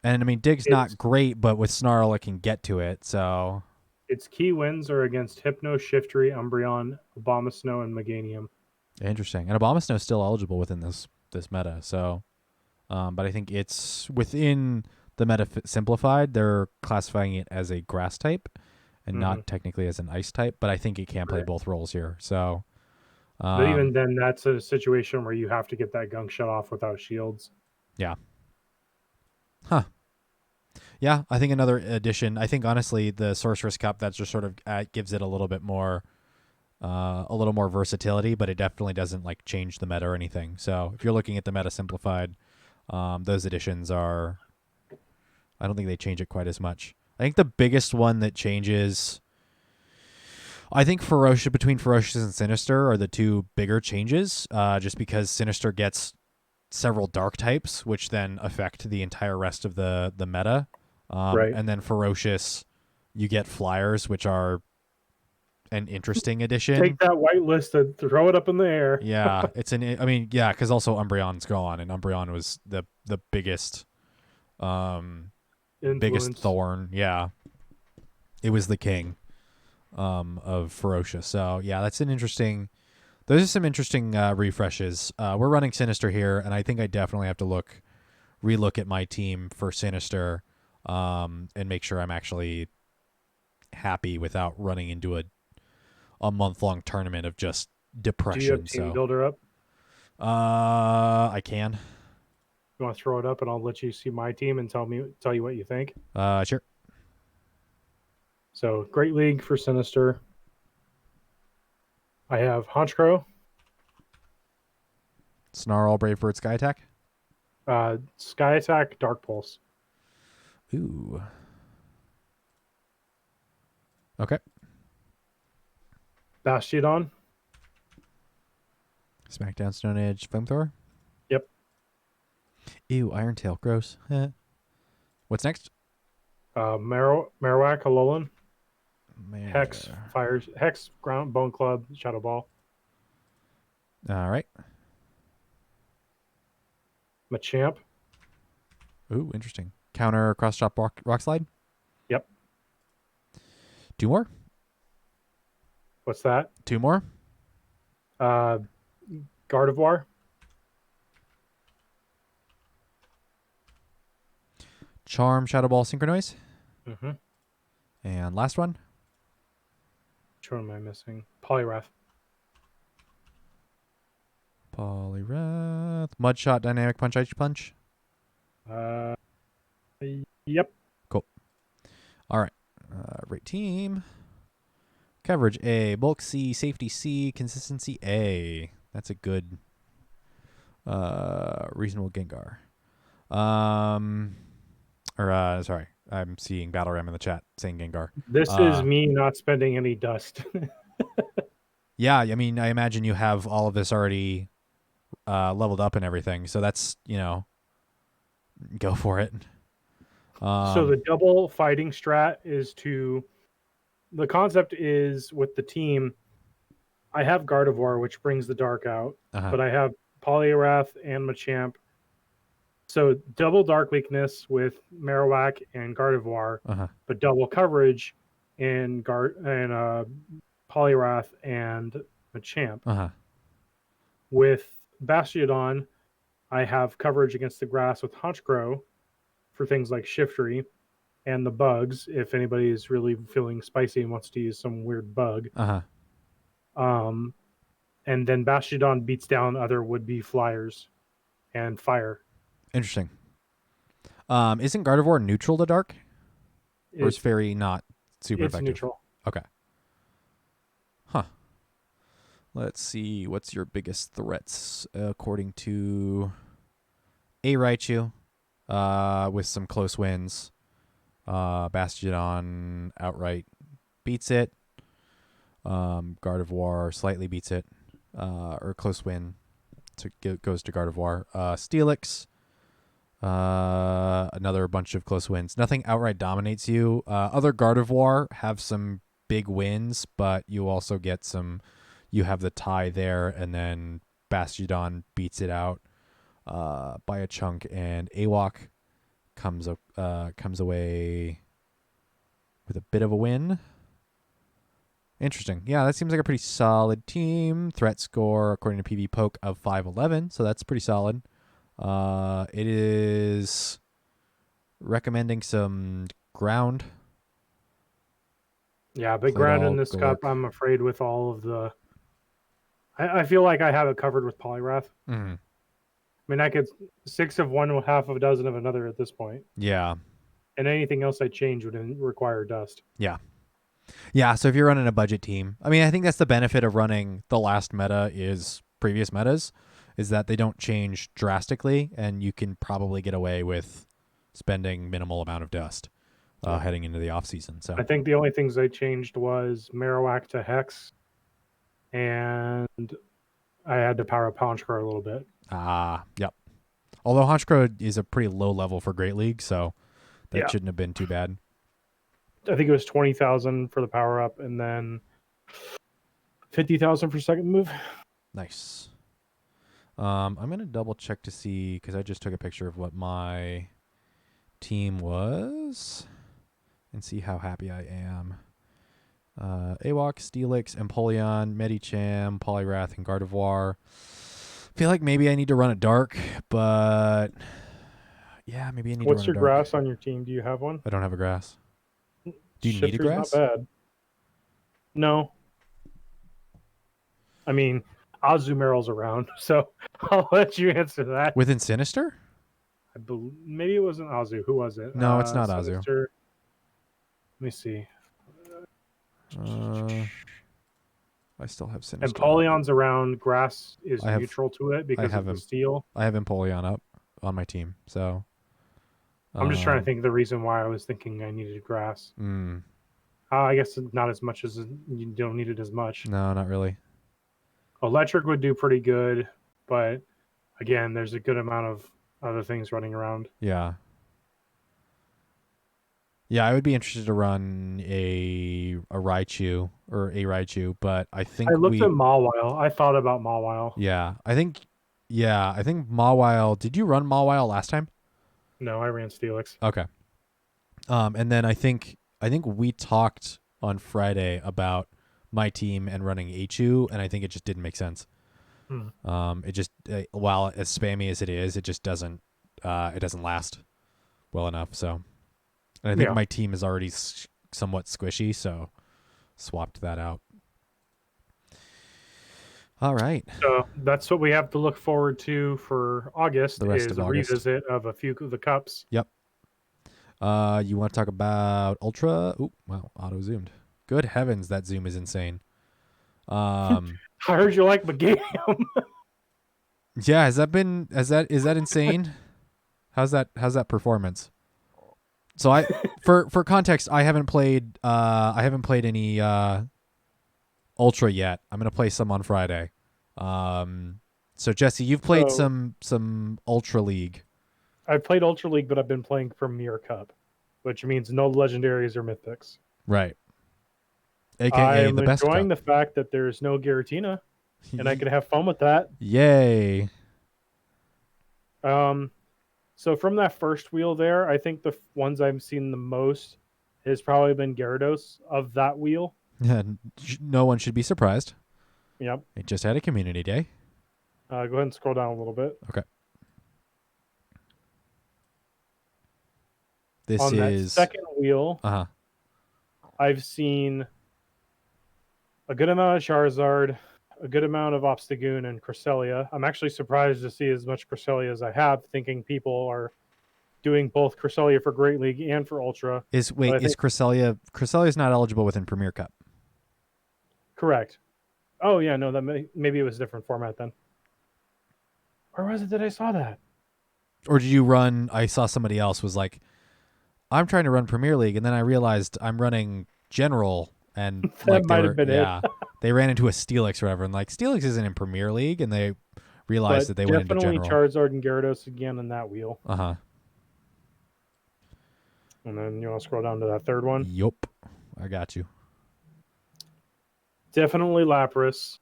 And I mean, Dig's not great, but with Snarl, it can get to it. So its key wins are against Hypno, Shiftry, Umbreon, Abomasnow, and Meganium. Interesting. And Abomasnow is still eligible within this meta. So, but I think it's within the meta simplified. They're classifying it as a grass type and not technically as an ice type. But I think it can play both roles here. So, but even then, that's a situation where you have to get that Gunk Shot off without shields. Yeah. Huh. Yeah, I think another addition. I think honestly, the Sorceress Cup that just sort of gives it a little bit more, versatility, but it definitely doesn't like change the meta or anything. So if you're looking at the meta simplified, those additions are. I don't think they change it quite as much. I think the biggest one that changes. I think between Ferocious and Sinister are the two bigger changes, just because Sinister gets several dark types, which then affect the entire rest of the meta. And then Ferocious, you get Flyers, which are an interesting addition. Take that white and throw it up in the air. Yeah, because also Umbreon's gone, and Umbreon was the biggest, biggest thorn. Yeah, it was the king of Ferocious. So yeah, that's an interesting. Those are some interesting refreshes. We're running Sinister here, and I think I definitely have to relook at my team for Sinister, and make sure I'm actually happy without running into a month-long tournament of just depression. Do you have Team Builder up? I can. You want to throw it up, and I'll let you see my team and tell you what you think. Sure. So, Great League for Sinister. I have Honchkrow. Snarl, Brave Bird, Sky Attack. Sky Attack, Dark Pulse. Ooh. Okay. Bastiodon. Smackdown, Stone Edge, Flamethrower. Yep. Ew, Irontail, gross. What's next? Marowak, Alolan, Hex, Mare. Fires, Hex, Ground, Bone Club, Shadow Ball, All right. Machamp. Ooh, interesting. Counter cross chop rock slide. Yep. Two more. What's that? Two more. Uh, Gardevoir. Charm, Shadow Ball, Synchronize. Mm-hmm. And last one. Which one am I missing? Poliwrath. Poliwrath. Mudshot, Dynamic Punch, Ice Punch. Yep. Cool. All right. Rate team. Coverage A. Bulk C. Safety C. Consistency A. That's a good, reasonable Gengar. Sorry. I'm seeing Battle Ram in the chat saying Gengar. This is me not spending any dust. Yeah, I mean, I imagine you have all of this already leveled up and everything. So that's, go for it. So the double fighting strat is the concept is with the team, I have Gardevoir, which brings the dark out, but I have Poliwrath and Machamp. So double dark weakness with Marowak and Gardevoir, but double coverage in Poliwrath and Machamp. With Bastiodon, I have coverage against the grass with Honchkrow for things like Shiftry and the bugs, if anybody is really feeling spicy and wants to use some weird bug. And then Bastiodon beats down other would-be flyers and fire. Interesting. Isn't Gardevoir neutral to dark? Or is Fairy not super effective? It's neutral. Okay. Huh. Let's see. What's your biggest threats according to A Raichu with some close wins. Bastiodon outright beats it. Gardevoir slightly beats it. Or close win goes to Gardevoir. Steelix, another bunch of close wins. Nothing outright dominates you. Other Gardevoir have some big wins, but you also get some. You have the tie there, and then Bastiodon beats it out by a chunk, and Awok comes away with a bit of a win. Interesting. Yeah, that seems like a pretty solid team. Threat score, according to PV Poke, of 511, so that's pretty solid. It is recommending some ground. Yeah, but ground in this cup, I'm afraid with all of the... I feel like I have it covered with Poliwrath. Mm-hmm. I mean, I could 6 of one, half of a dozen of another at this point. Yeah. And anything else I change would require dust. Yeah. Yeah, so if you're running a budget team, I mean, I think that's the benefit of running the last meta is previous metas, is that they don't change drastically, and you can probably get away with spending minimal amount of dust heading into the off season. So I think the only things I changed was Marowak to Hex, and I had to power up Honchkrow a little bit. Yep. Although Honchkrow is a pretty low level for Great League, so that shouldn't have been too bad. I think it was 20,000 for the power up, and then 50,000 for second move. Nice. I'm gonna double check to see because I just took a picture of what my team was and see how happy I am. Awok, Steelix, Empoleon, Medicham, Poliwrath, and Gardevoir. Feel like maybe I need to run a dark, but yeah, maybe I need to run a dark. What's your grass on your team? Do you have one? I don't have a grass. Do you need a grass? Not bad. No. I mean, Azumarill's around, so I'll let you answer that. Within Sinister? I believe maybe it wasn't Azu. Who was it? No, it's not Azu. Let me see. I still have Sinister. Empoleon's around. Grass is neutral to it because of the steel. I have Empoleon up on my team, so I'm just trying to think of the reason why I was thinking I needed grass. I guess not as much as you don't need it as much. No, not really. Electric would do pretty good, but again, there's a good amount of other things running around. Yeah. Yeah, I would be interested to run a Raichu, but I I think looked at Mawile. I thought about Mawile. I think Mawile. Did you run Mawile last time? No, I ran Steelix. Okay. And then I think we talked on Friday about my team and running Achu, and I think it just didn't make sense. It just while as spammy as it is, it just doesn't last well enough. So, and I think my team is already somewhat squishy, so swapped that out. All right. So that's what we have to look forward to for August. The rest is of a August. revisit of a few of the cups. Yep. You want to talk about Ultra? Oop, wow, auto zoomed. Good heavens, that zoom is insane. I heard you like my game. Yeah, is that insane? How's that performance? So I for context, I haven't played any Ultra yet. I'm gonna play some on Friday. So Jesse, you've played some Ultra League. I've played Ultra League, but I've been playing Premier Cup, which means no legendaries or mythics. Right. AKA I'm the best enjoying cup. the fact that there's no Giratina, and I can have fun with that. Yay. So from that first wheel there, I think the ones I've seen the most has probably been Gyarados of that wheel. No one should be surprised. Yep. It just had a community day. Go ahead and scroll down a little bit. Okay. This on is that second wheel. I've seen a good amount of Charizard, a good amount of Obstagoon and Cresselia. I'm actually surprised to see as much Cresselia as I have, thinking people are doing both Cresselia for Great League and for Ultra. Is Cresselia is not eligible within Premier Cup? Correct. Oh yeah, no, that maybe it was a different format then. Or was it that I saw that? Or did you run? I saw somebody else was like, I'm trying to run Premier League, and then I realized I'm running General, and that might have been it. They ran into a Steelix or whatever, and like Steelix isn't in Premier League, and they realized that they went into General. Definitely Charizard and Gyarados again in that wheel. And then you want to scroll down to that third one? Yup. I got you. Definitely Lapras.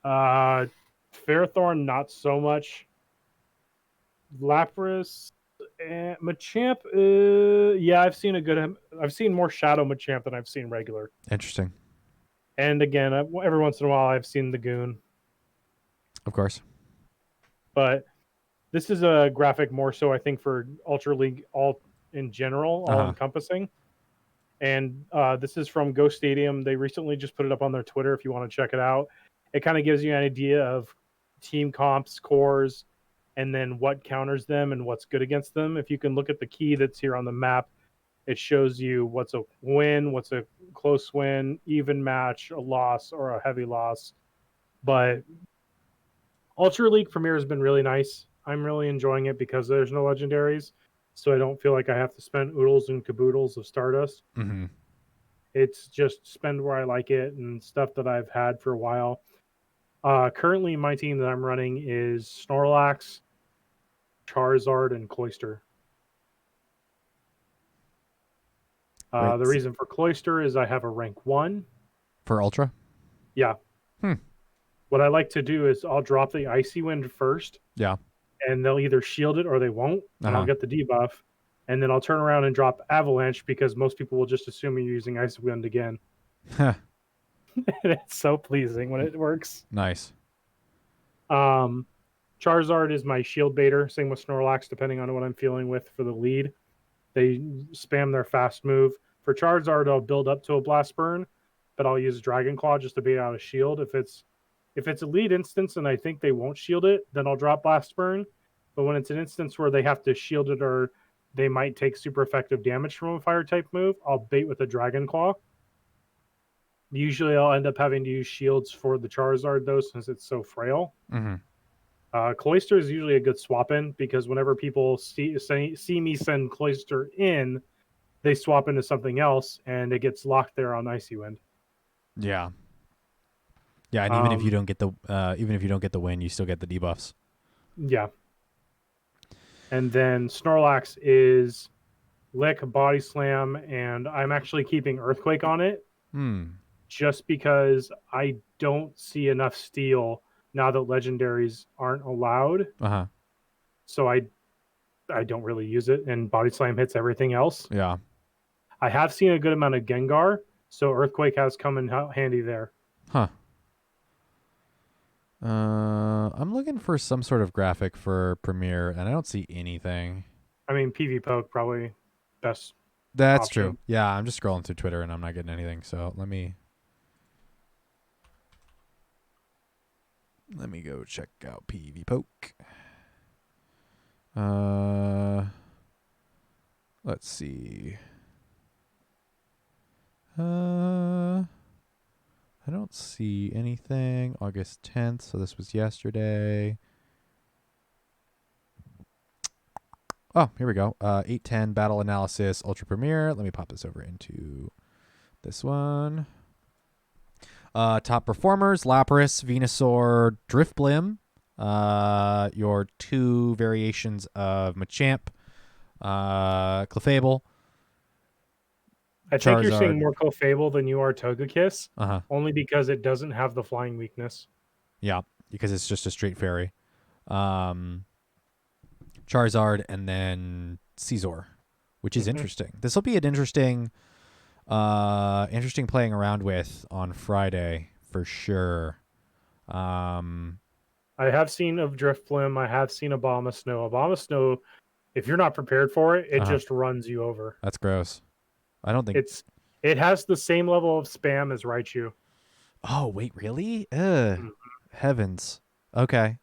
Ferrothorn, not so much. Lapras and Machamp, yeah, I've seen more Shadow Machamp than I've seen regular. Interesting. And again, every once in a while I've seen the Goon. Of course. But this is a graphic more so, I think, for Ultra League all in general, all encompassing. And this is from Ghost Stadium. They recently just put it up on their Twitter if you want to check it out. It kind of gives you an idea of team comps, cores, and then what counters them and what's good against them. If you can look at the key that's here on the map, it shows you what's a win, what's a close win, even match, a loss, or a heavy loss. But Ultra League Premier has been really nice. I'm really enjoying it because there's no legendaries, so I don't feel like I have to spend oodles and caboodles of Stardust. Mm-hmm. It's just spend where I like it and stuff that I've had for a while. Currently, my team that I'm running is Snorlax, Charizard, and Cloyster. The reason for Cloyster is I have a rank 1. For Ultra? Yeah. What I like to do is I'll drop the Icy Wind first. Yeah. And they'll either shield it or they won't. And I'll get the debuff. And then I'll turn around and drop Avalanche because most people will just assume you're using Icy Wind again. It's so pleasing when it works. Nice. Charizard is my shield baiter. Same with Snorlax, depending on what I'm feeling with for the lead. They spam their fast move. For Charizard, I'll build up to a Blast Burn, but I'll use Dragon Claw just to bait out a shield. If it's a lead instance and I think they won't shield it, then I'll drop Blast Burn. But when it's an instance where they have to shield it or they might take super effective damage from a fire type move, I'll bait with a Dragon Claw. Usually I'll end up having to use shields for the Charizard, though, since it's so frail. Cloyster is usually a good swap in because whenever people see me send Cloyster in, they swap into something else and it gets locked there on Icy Wind. Yeah. Yeah, and even if you don't get the win, you still get the debuffs. Yeah. And then Snorlax is Lick, Body Slam, and I'm actually keeping Earthquake on it just because I don't see enough Steel now that legendaries aren't allowed. So I don't really use it, and Body Slam hits everything else. Yeah. I have seen a good amount of Gengar, so Earthquake has come in handy there. Huh. I'm looking for some sort of graphic for Premiere, and I don't see anything. I mean, PV Poke probably best That's option. true. Yeah, I'm just scrolling through Twitter, and I'm not getting anything. So let me go check out PV Poke. Let's see. I don't see anything. August 10th, so this was yesterday. Oh, here we go. 810 battle analysis, Ultra Premiere. Let me pop this over into this one. Top performers: Lapras, Venusaur, Drifblim. Your two variations of Machamp, Clefable. I think you're seeing more Clefable than you are Togekiss, only because it doesn't have the flying weakness. Yeah, because it's just a straight fairy. Charizard, and then Scizor, which is interesting. This will be an interesting playing around with on Friday for sure. I have seen of Drifblim. I have seen Abomasnow. Abomasnow, if you're not prepared for it, it just runs you over. That's gross. I don't think it has the same level of spam as Raichu. Oh, wait, really? Heavens. Okay.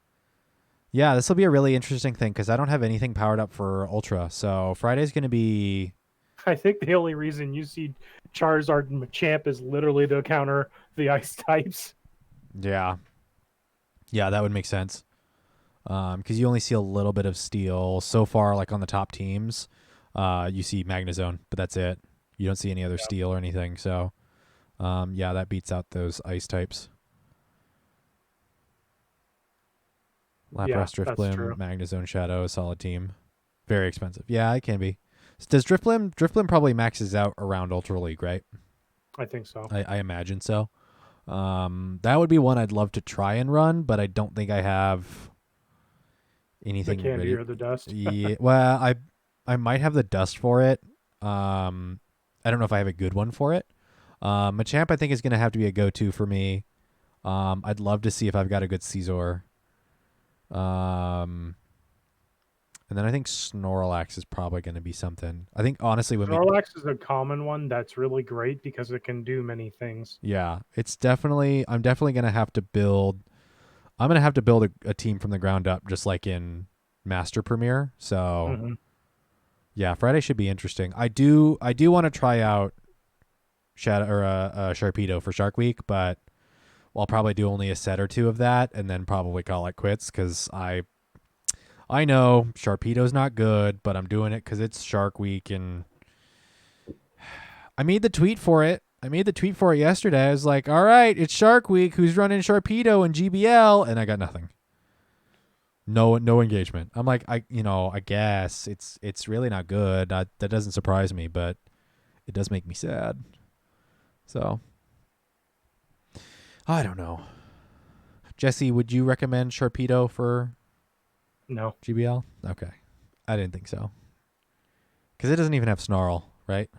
Yeah, this will be a really interesting thing because I don't have anything powered up for Ultra. So Friday's going to be... I think the only reason you see Charizard and Machamp is literally to counter the ice types. Yeah. Yeah, that would make sense. Because you only see a little bit of Steel. So far, like on the top teams, you see Magnezone, but that's it. You don't see any other Steel or anything. So, yeah, that beats out those ice types. Lapras, Drifblim, Magnezone, Shadow, solid team. Very expensive. Yeah, it can be. Does Drifblim probably maxes out around Ultra League, right? I think so. I imagine so. That would be one I'd love to try and run, but I don't think I have anything the candy ready. Or the dust. Yeah, well, I might have the dust for it. I don't know if I have a good one for it. Machamp I think is going to have to be a go-to for me. I'd love to see if I've got a good Scizor. And then I think Snorlax is probably going to be something. I think honestly, Snorlax is a common one that's really great because it can do many things. Yeah, it's definitely. I'm definitely going to have to build. I'm going to have to build a team from the ground up, just like in Master Premiere. So, yeah, Friday should be interesting. I do want to try out Shadow or Sharpedo for Shark Week, but I'll probably do only a set or two of that, and then probably call it quits because I know Sharpedo's not good, but I'm doing it because it's Shark Week, and I made the tweet for it. Yesterday. I was like, all right, it's Shark Week. Who's running Sharpedo and GBL? And I got nothing. No engagement. I'm like, I guess it's really not good. That doesn't surprise me, but it does make me sad. So, I don't know. Jesse, would you recommend Sharpedo for... No. GBL? Okay. I didn't think so. Because it doesn't even have Snarl, right?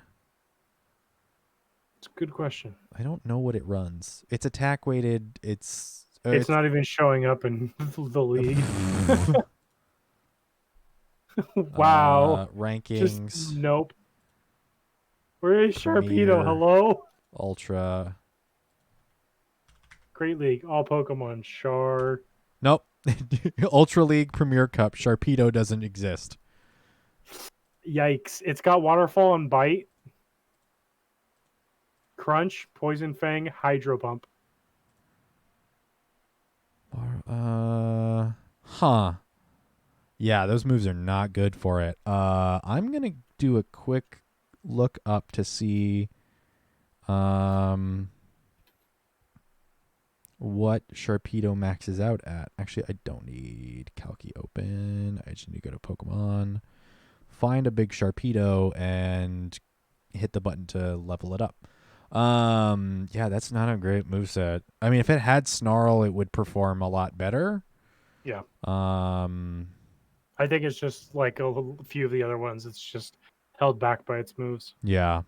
It's a good question. I don't know what it runs. It's attack weighted. It's not even showing up in the league. Wow. Rankings. Just, nope. Where is Premier, Sharpedo? Hello? Ultra. Great League. All Pokemon. Nope. Ultra League Premier Cup. Sharpedo doesn't exist. Yikes. It's got Waterfall and Bite. Crunch, Poison Fang, Hydro Pump. Huh. Yeah, those moves are not good for it. I'm gonna do a quick look up to see. what Sharpedo maxes out at. Actually, I don't need Calci open. I just need to go to Pokemon, find a big Sharpedo, and hit the button to level it up. Yeah, that's not a great moveset. I mean, if it had Snarl, it would perform a lot better. Yeah. Um, I think it's just like a few of the other ones. It's just held back by its moves. yeah,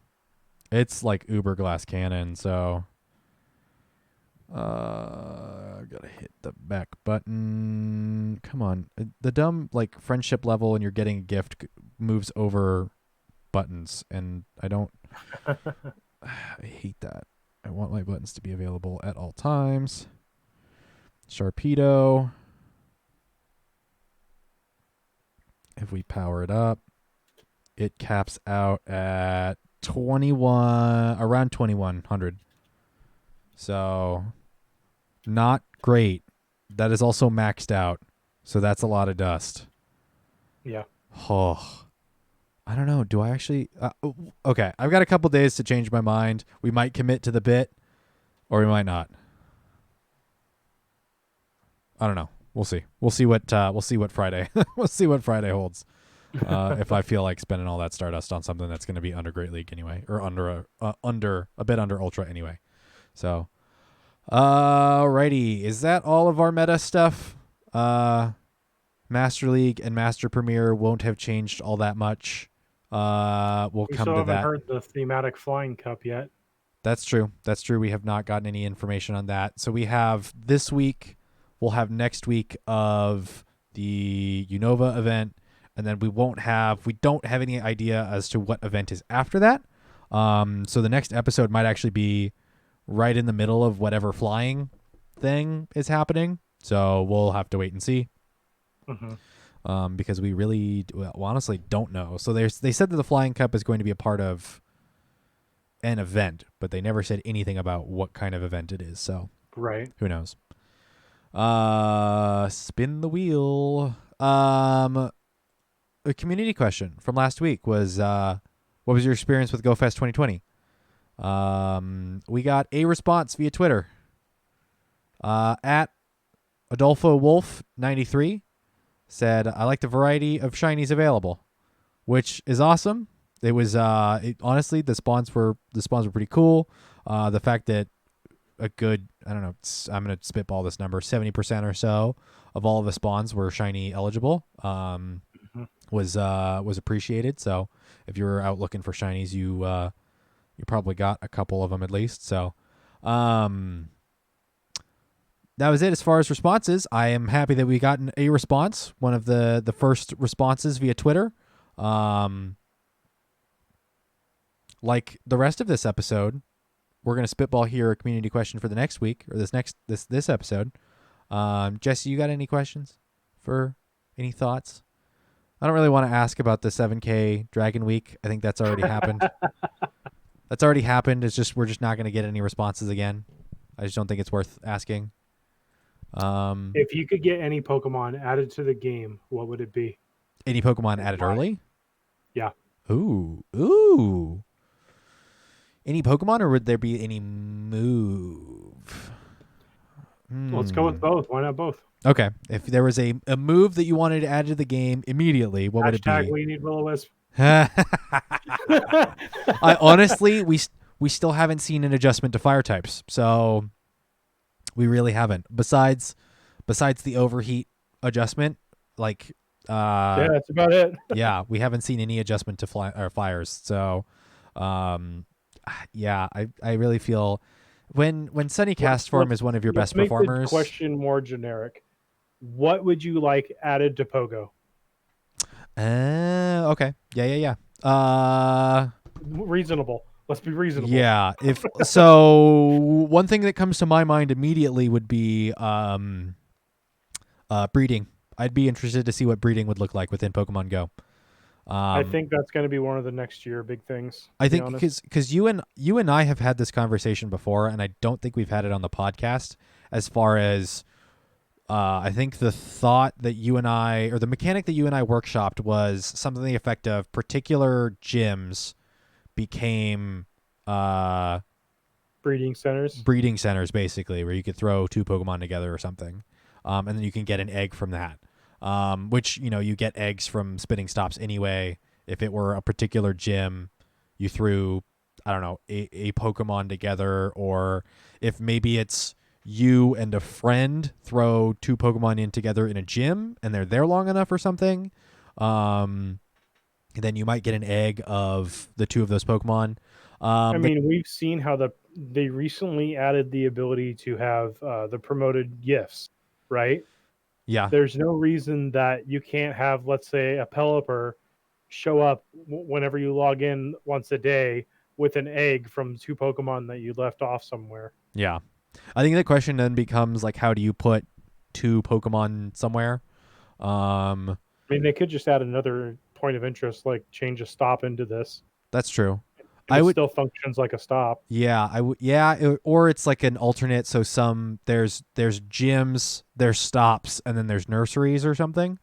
it's like Uber Glass Cannon, so gotta hit the back button. Come on, the dumb like friendship level, and you're getting a gift moves over buttons, and I don't. I hate that. I want my buttons to be available at all times. Sharpedo. If we power it up, it caps out at 21, around 2100. So not great. That is also maxed out. So that's a lot of dust. Yeah. Oh, I don't know. Do I actually? Okay, I've got a couple days to change my mind. We might commit to the bit, or we might not. I don't know. We'll see. We'll see what Friday. We'll see what Friday holds. If I feel like spending all that Stardust on something that's going to be under Great League anyway, or under a bit under Ultra anyway. So, alrighty, is that all of our meta stuff? Master League and Master Premier won't have changed all that much. We'll We come still to haven't that. heard the thematic flying cup yet. That's true. That's true. We have not gotten any information on that. So we have this week. We'll have next week of the Unova event, and then we don't have any idea as to what event is after that. So the next episode might actually be right in the middle of whatever flying thing is happening. So we'll have to wait and see. Mm-hmm. Because we really, honestly don't know. So they said that the Flying Cup is going to be a part of an event, but they never said anything about what kind of event it is. So Right. who knows? Spin the wheel. A community question from last week was, what was your experience with GoFest 2020? We got a response via Twitter. At Adolfo Wolf 93 said, I like the variety of shinies available, which is awesome. It was honestly, the spawns were pretty cool. The fact that a good, I don't know, I'm gonna spitball this number, 70% or so of all of the spawns were shiny eligible. Was appreciated. So if you were out looking for shinies, you probably got a couple of them at least. So that was it as far as responses. I am happy that we got a response, one of the first responses via Twitter. Like the rest of this episode, we're going to spitball here a community question for the next week, or this episode. Jesse, you got any questions for any thoughts? I don't really want to ask about the 7K Dragon Week. I think that's already happened. That's already happened. It's just we're just not going to get any responses again. I just don't think it's worth asking. If you could get any Pokemon added to the game, what would it be? Any Pokemon added early? Yeah. Ooh. Any Pokemon, or would there be any move? Let's go with both. Why not both? Okay. If there was a move that you wanted to add to the game immediately, what would it be? We need Will-O-Wisp. I honestly, we still haven't seen an adjustment to fire types, so we really haven't. Besides the overheat adjustment, like yeah, that's about it. Yeah, we haven't seen any adjustment to fires. So, yeah, I really feel when Sunny Castform is one of your best performers. Make the question more generic. What would you like added to Pogo? Okay. Yeah. Reasonable. Let's be reasonable. Yeah. If so, one thing that comes to my mind immediately would be breeding. I'd be interested to see what breeding would look like within Pokemon Go. I think that's going to be one of the next year big things. I think because you and I have had this conversation before, and I don't think we've had it on the podcast. As far as I think the thought that you and I, or the mechanic that you and I workshopped, was something to the effect of particular gyms became breeding centers. breeding centers, basically, where you could throw two Pokemon together or something, and then you can get an egg from that. Which you get eggs from spinning stops anyway. If it were a particular gym, you threw, I don't know, a Pokemon together, or if maybe it's you and a friend throw two Pokemon in together in a gym and they're there long enough or something, then you might get an egg of the two of those Pokemon. I mean, we've seen how they recently added the ability to have the promoted gifts, right? Yeah. There's no reason that you can't have, let's say, a Pelipper show up whenever you log in once a day with an egg from two Pokemon that you left off somewhere. Yeah. I think the question then becomes like, how do you put two Pokemon somewhere? I mean, they could just add another point of interest, like change a stop into this. That's true. And I it would. still functions like a stop. Yeah, I would. Yeah, or it's like an alternate. So there's gyms, there's stops, and then there's nurseries or something.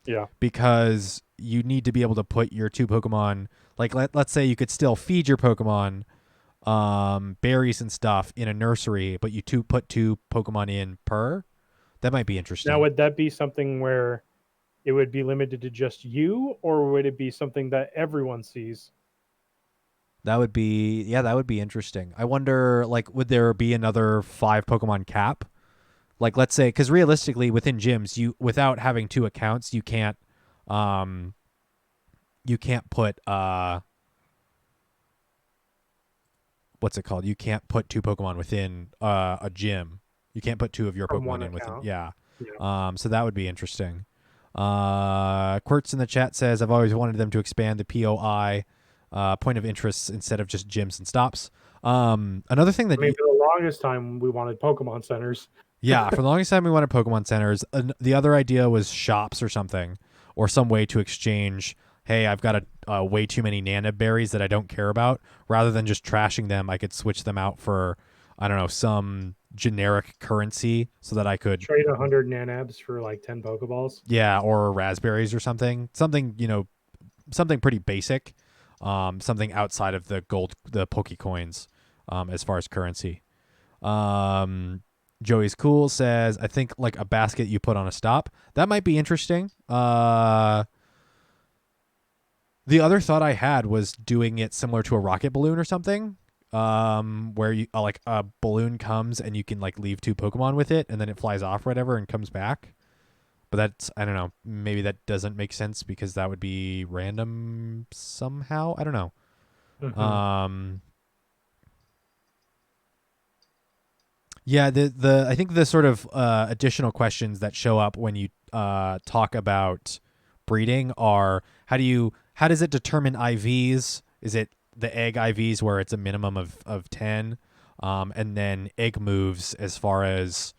Yeah. Because you need to be able to put your two Pokemon. Like let's say you could still feed your Pokemon berries and stuff in a nursery, but you put two Pokemon in per. That might be interesting. Now, would that be something where it would be limited to just you, or would it be something that everyone sees? That would be interesting. I wonder, like, would there be another 5 Pokemon cap? Like, let's say, because realistically, within gyms, without having two accounts, you can't put what's it called? You can't put two Pokemon within a gym. You can't put two of your From Pokemon one in within. account. Yeah. Yeah. So that would be interesting. Quirts in the chat says, I've always wanted them to expand the POI point of interest instead of just gyms and stops. Another thing that I mean, for the longest time, we wanted Pokemon centers. yeah, for the longest time we wanted Pokemon centers. The other idea was shops or something, or some way to exchange. Hey, I've got a way too many Nana berries that I don't care about. Rather than just trashing them, I could switch them out for, I don't know, some generic currency so that I could trade 100 Nanabs for like 10 Pokeballs. Yeah, or raspberries or something. Something, something pretty basic. Something outside of the Pokecoins, as far as currency. Joey's Cool says, I think like a basket you put on a stop. That might be interesting. The other thought I had was doing it similar to a rocket balloon or something, where you like a balloon comes and you can like leave two Pokemon with it and then it flies off or whatever and comes back. But that's, I don't know, maybe that doesn't make sense because that would be random somehow. I don't know. Mm-hmm. Yeah, the I think the sort of additional questions that show up when you talk about breeding are how does it determine IVs? Is it the egg IVs where it's a minimum of 10? And then egg moves as far as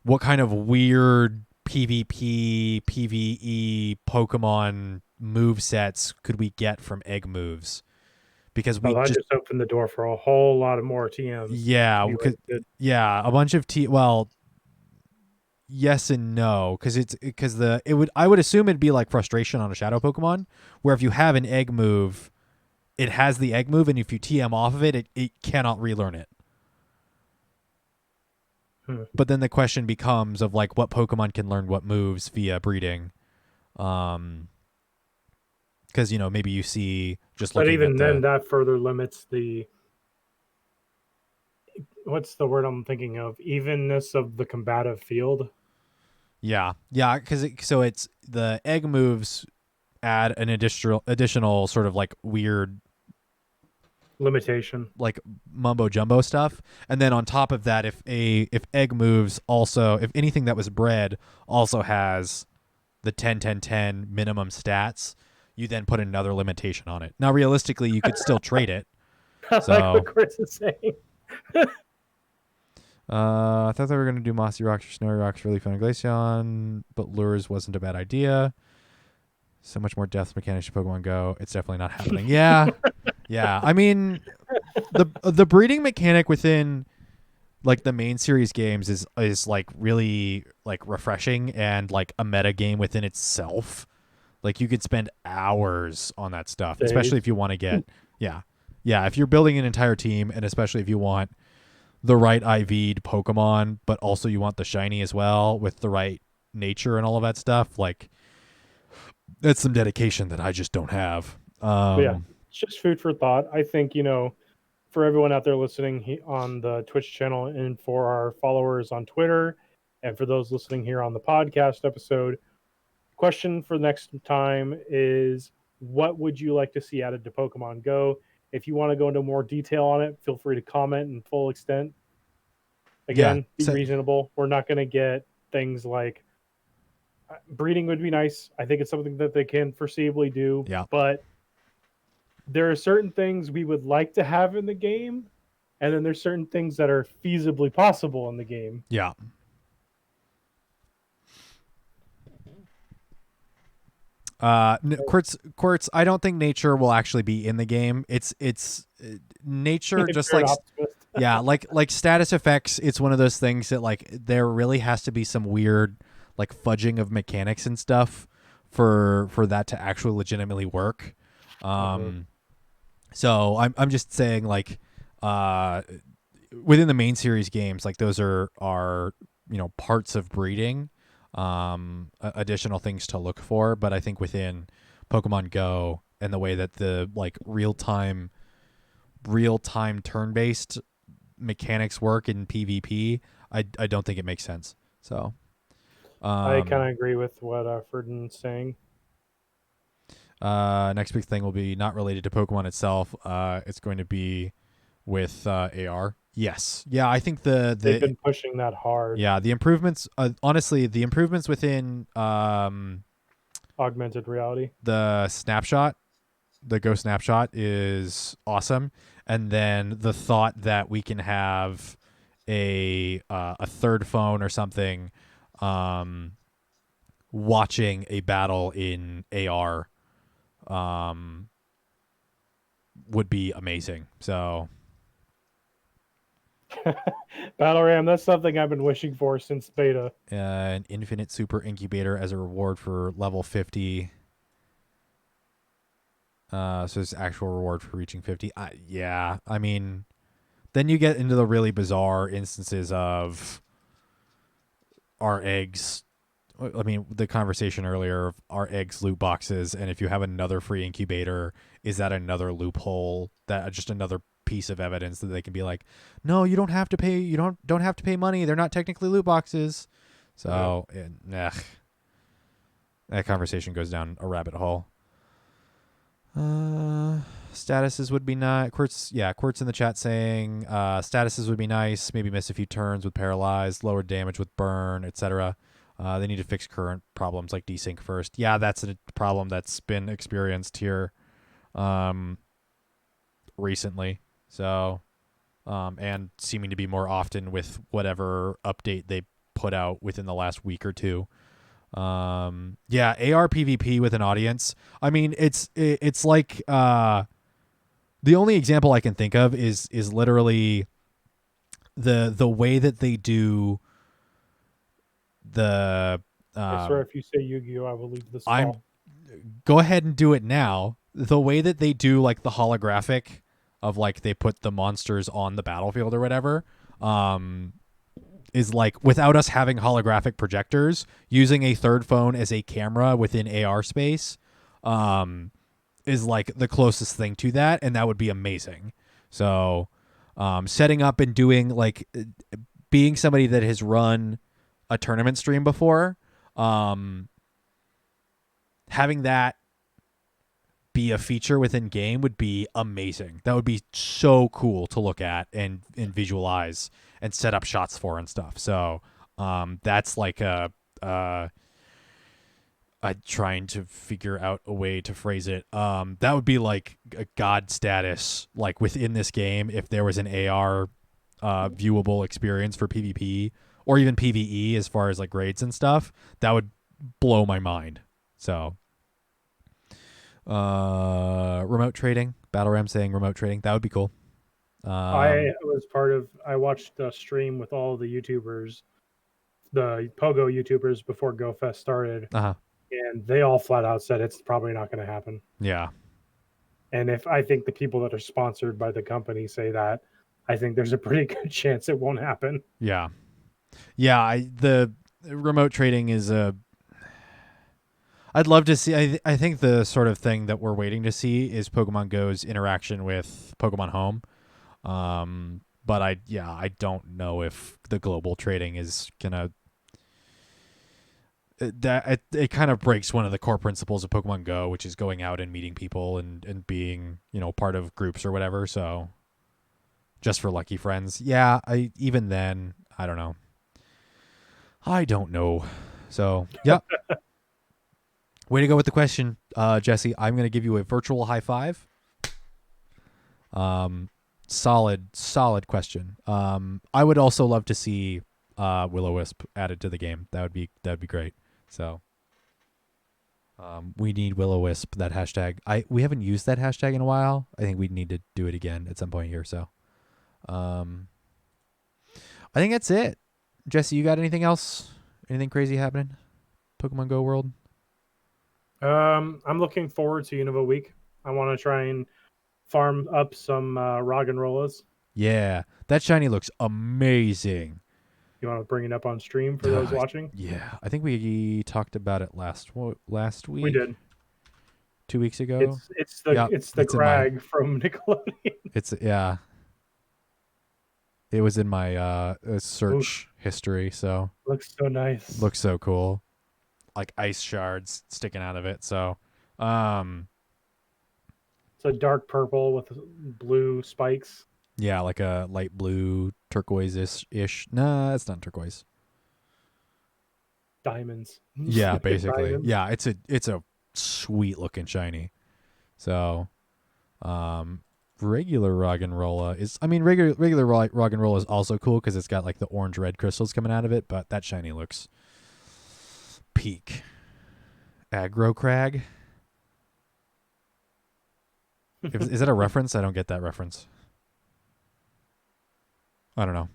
what kind of weird PvP, PvE Pokemon move sets could we get from egg moves? Because we just opened the door for a whole lot of more TMs. Yeah, a bunch of well, yes and no, because I would assume it'd be like frustration on a shadow Pokemon, where if you have an egg move, it has the egg move, and if you TM off of it, it cannot relearn it. But then the question becomes of like what Pokemon can learn what moves via breeding, because maybe you see just looking. But even then, that further limits the what's the word I'm thinking of? Evenness of the combative field. Yeah, because it's the egg moves add an additional sort of like weird limitation, like mumbo jumbo stuff, and then on top of that, if egg moves also, if anything that was bred also has the 10-10-10 minimum stats, you then put another limitation on it. Now realistically you could still trade it. So like what Chris is saying. I thought they were going to do Mossy Rocks or Snowy Rocks for Leaf and Glaceon, but Lures wasn't a bad idea. So much more death mechanics to Pokemon Go. It's definitely not happening. Yeah. Yeah. I mean, the breeding mechanic within like the main series games is like really like refreshing and like a meta game within itself. Like you could spend hours on that stuff, especially if you want to get yeah, if you're building an entire team, and especially if you want the right IV'd Pokemon, but also you want the shiny as well with the right nature and all of that stuff, like that's some dedication that I just don't have. But yeah, it's just food for thought. I think, for everyone out there listening on the Twitch channel and for our followers on Twitter and for those listening here on the podcast episode, question for next time is what would you like to see added to Pokemon Go? If you want to go into more detail on it, feel free to comment in full extent. Yeah, Again, be reasonable. We're not going to get things like breeding would be nice. I think it's something that they can foreseeably do, yeah, but there are certain things we would like to have in the game, and then there's certain things that are feasibly possible in the game. yeah. Quartz. I don't think nature will actually be in the game. It's nature just like yeah, like status effects. It's one of those things that like there really has to be some weird like fudging of mechanics and stuff for that to actually legitimately work. So I'm just saying like within the main series games, like those are parts of breeding, additional things to look for. But I think within Pokemon Go and the way that the like real time turn based mechanics work in PvP, I don't think it makes sense. So I kind of agree with what Ferdinand's saying. next big thing will be not related to Pokemon itself. It's going to be with AR. Yes. Yeah, I think they've been pushing that hard. Yeah, the improvements honestly, the improvements within augmented reality. The Go snapshot is awesome. And then the thought that we can have a third phone or something watching a battle in AR would be amazing. So Battle Ram, that's something I've been wishing for since beta. An infinite super incubator as a reward for level 50. So it's actual reward for reaching 50. Yeah, I mean, then you get into the really bizarre instances of our eggs. I mean, the conversation earlier of our eggs loot boxes, and if you have another free incubator, is that another loophole? That just another piece of evidence that they can be like, no, you don't have to pay. You don't have to pay money. They're not technically loot boxes. So, that conversation goes down a rabbit hole. Statuses would be nice. Quartz in the chat saying statuses would be nice. Maybe miss a few turns with paralyzed, lower damage with burn, etc. They need to fix current problems like desync first. Yeah, that's a problem that's been experienced here recently. So, and seeming to be more often with whatever update they put out within the last week or two. AR PvP with an audience. I mean, it's like the only example I can think of is literally the way that they do the I swear if you say Yu-Gi-Oh, I will leave this call. Go ahead and do it now. The way that they do like the holographic of like they put the monsters on the battlefield or whatever is like without us having holographic projectors, using a third phone as a camera within AR space is like the closest thing to that, and that would be amazing. So setting up and doing like being somebody that has run a tournament stream before, having that be a feature within game would be amazing. That would be so cool to look at and visualize and set up shots for and stuff. So that's like I'm trying to figure out a way to phrase it. That would be like a god status, like within this game, if there was an AR viewable experience for PvP or even PvE as far as like raids and stuff. That would blow my mind. So remote trading, Battle Ram saying remote trading, that would be cool. I watched a stream with all the YouTubers, the Pogo YouTubers before GoFest started, and they all flat out said it's probably not going to happen. Yeah. And if I think the people that are sponsored by the company say that, I think there's a pretty good chance it won't happen. Yeah. Yeah, the remote trading is a I'd love to see. I think the sort of thing that we're waiting to see is Pokemon Go's interaction with Pokemon Home. But I don't know if the global trading is gonna. It kind of breaks one of the core principles of Pokemon Go, which is going out and meeting people and being part of groups or whatever. So, just for lucky friends, yeah. Even then I don't know. I don't know. So yeah. Way to go with the question, Jesse. I'm going to give you a virtual high five. Solid question. I would also love to see Will-O-Wisp added to the game. That'd be great. So, we need Will-O-Wisp. That hashtag. We haven't used that hashtag in a while. I think we need to do it again at some point here. So, I think that's it. Jesse, you got anything else? Anything crazy happening? Pokemon Go world? I'm looking forward to Unova Week. I want to try and farm up some Roggenrollas. Yeah, that shiny looks amazing. You want to bring it up on stream for those watching? Yeah, I think we talked about it last week. We did. 2 weeks ago. It's the Crag from Nickelodeon. It was in my search history. So looks so nice. Looks so cool, like ice shards sticking out of it. So, it's a dark purple with blue spikes. Yeah, like a light blue turquoise-ish. Nah, it's not turquoise. Diamonds. Yeah, basically. Diamonds. Yeah, it's a sweet looking shiny. So, regular Roggenrola is. I mean, regular Roggenrola is also cool because it's got like the orange red crystals coming out of it. But that shiny looks peak. Aggro Crag. Is that a reference? I don't get that reference. I don't know.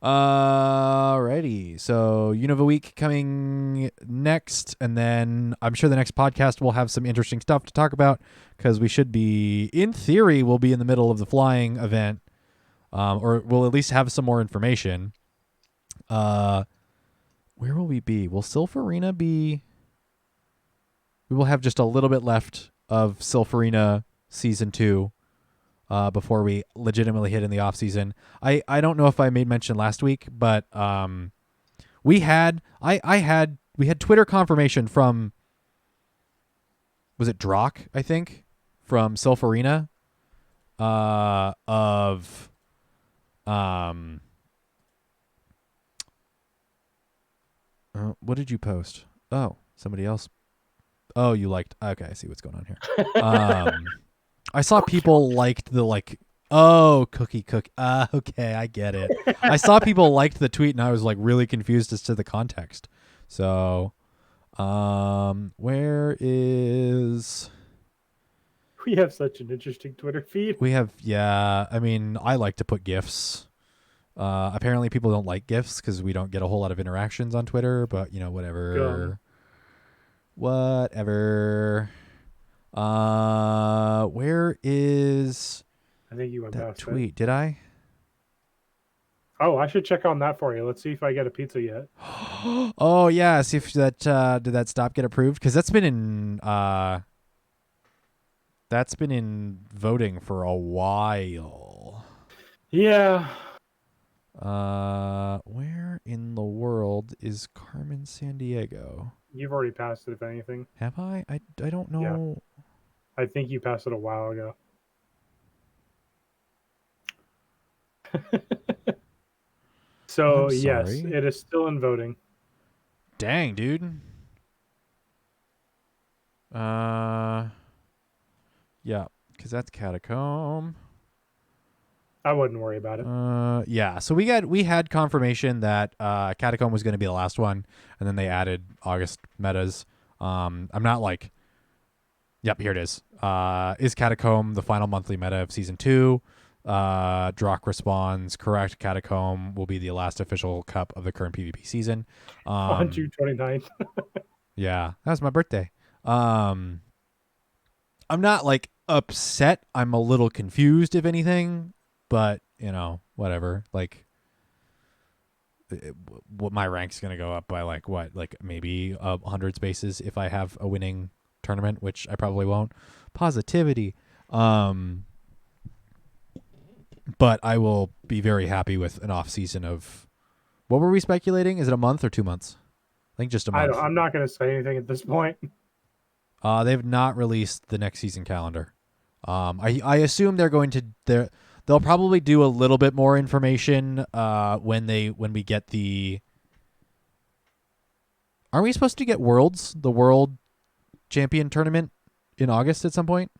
Alrighty. So Unova Week coming next, and then I'm sure the next podcast will have some interesting stuff to talk about because we should be, in theory, we'll be in the middle of the flying event, or we'll at least have some more information. Where will we be? Will Silph Arena be? We will have just a little bit left of Silph Arena Season 2. Before we legitimately hit in the off season. I don't know if I made mention last week, but we had Twitter confirmation from, was it Drock, I think, from Silph Arena, of what did you post? Oh, somebody else. Oh, you liked. Okay, I see what's going on here. I saw people liked the cookie. Okay, I get it. I saw people liked the tweet and I was like really confused as to the context. So, where is? We have such an interesting Twitter feed. We have, yeah. I mean, I like to put GIFs. Apparently people don't like GIFs because we don't get a whole lot of interactions on Twitter, but whatever. Whatever. Where is? I think you went that past tweet? It. Did I? Oh, I should check on that for you. Let's see if I get a pizza yet. Oh yeah, see if that did that stop get approved, because that's been in voting for a while. Yeah. Where in the world is Carmen Sandiego? You've already passed it, if anything. Have I? I don't know. Yeah. I think you passed it a while ago. So, yes, it is still in voting. Dang, dude. Yeah, because that's Catacomb. I wouldn't worry about it. Yeah. So we had confirmation that Catacomb was going to be the last one, and then they added August metas. I'm not like, yep, here it is. Is Catacomb the final monthly meta of season 2? Drock responds, correct. Catacomb will be the last official cup of the current PvP season. On June 29th. Yeah, that was my birthday. I'm not like upset. I'm a little confused, if anything, but whatever. Like, what my rank's gonna go up by like maybe 100 spaces if I have a winning tournament, which I probably won't. Positivity. But I will be very happy with an off season of, what were we speculating? Is it a month or 2 months? I think just a month. I'm not going to say anything at this point. They've not released the next season calendar. I assume they'll probably do a little bit more information when we get the. Aren't we supposed to get the World Champion Tournament in August at some point?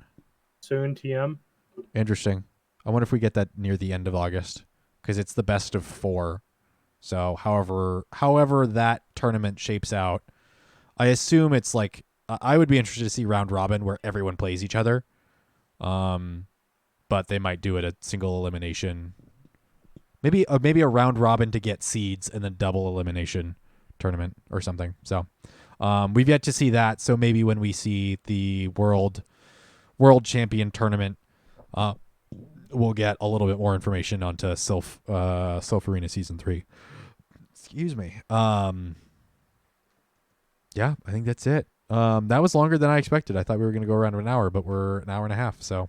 Soon, TM. Interesting. I wonder if we get that near the end of August, because it's the best of 4. So however that tournament shapes out, I assume it's like, I would be interested to see round robin where everyone plays each other. But they might do it a single elimination. Maybe a round robin to get seeds and then double elimination tournament or something. So we've yet to see that. So maybe when we see the world champion tournament, we'll get a little bit more information onto Silph Arena Season 3. Excuse me. Yeah, I think that's it. That was longer than I expected. I thought we were going to go around an hour, but we're an hour and a half. So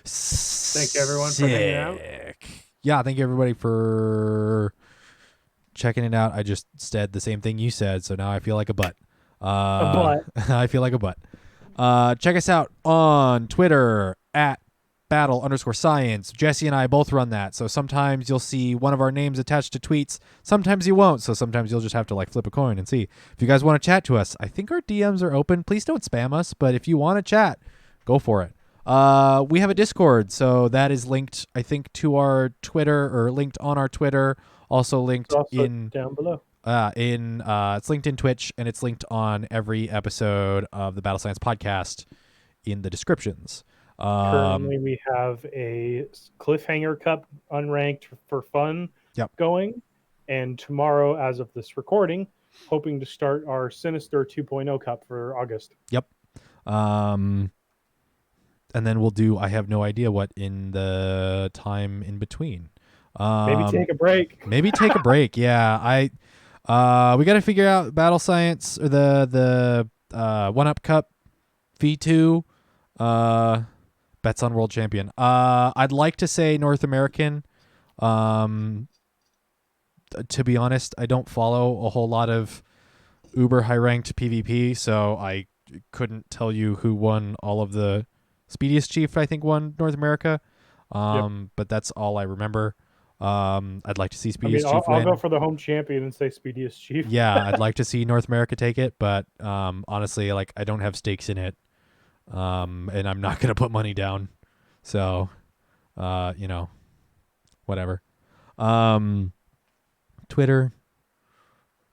thank you everyone for hanging out. Yeah, thank you everybody for checking it out. I just said the same thing you said, so now I feel like a butt. A butt. I feel like a butt. Check us out on Twitter at battle_science. Jesse and I both run that, so sometimes you'll see one of our names attached to tweets, sometimes you won't, so sometimes you'll just have to like flip a coin and see. If you guys want to chat to us, I think our DMs are open. Please don't spam us, but if you want to chat, go for it. We have a Discord, so that is linked, I think, to our Twitter, or linked on our Twitter, also linked in down below. It's linked in Twitch, and it's linked on every episode of the Battle Science podcast in the descriptions. Currently, we have a Cliffhanger Cup unranked for fun going. And tomorrow, as of this recording, hoping to start our Sinister 2.0 Cup for August. Yep. And then we'll do, I have no idea what in the time in between. Maybe take a break. Maybe take a break. Yeah. We got to figure out Battle Science, or the 1UP Cup V2. Bets on World Champion. I'd like to say North American. To be honest, I don't follow a whole lot of uber high ranked PvP, so I couldn't tell you who won all of the. Speediest Chief, I think, won North America. But that's all I remember. I'd like to see Speediest Chief win. I'll go for the home champion and say Speediest Chief. Yeah, I'd like to see North America take it, but honestly, like, I don't have stakes in it. And I'm not going to put money down. So, whatever. Twitter,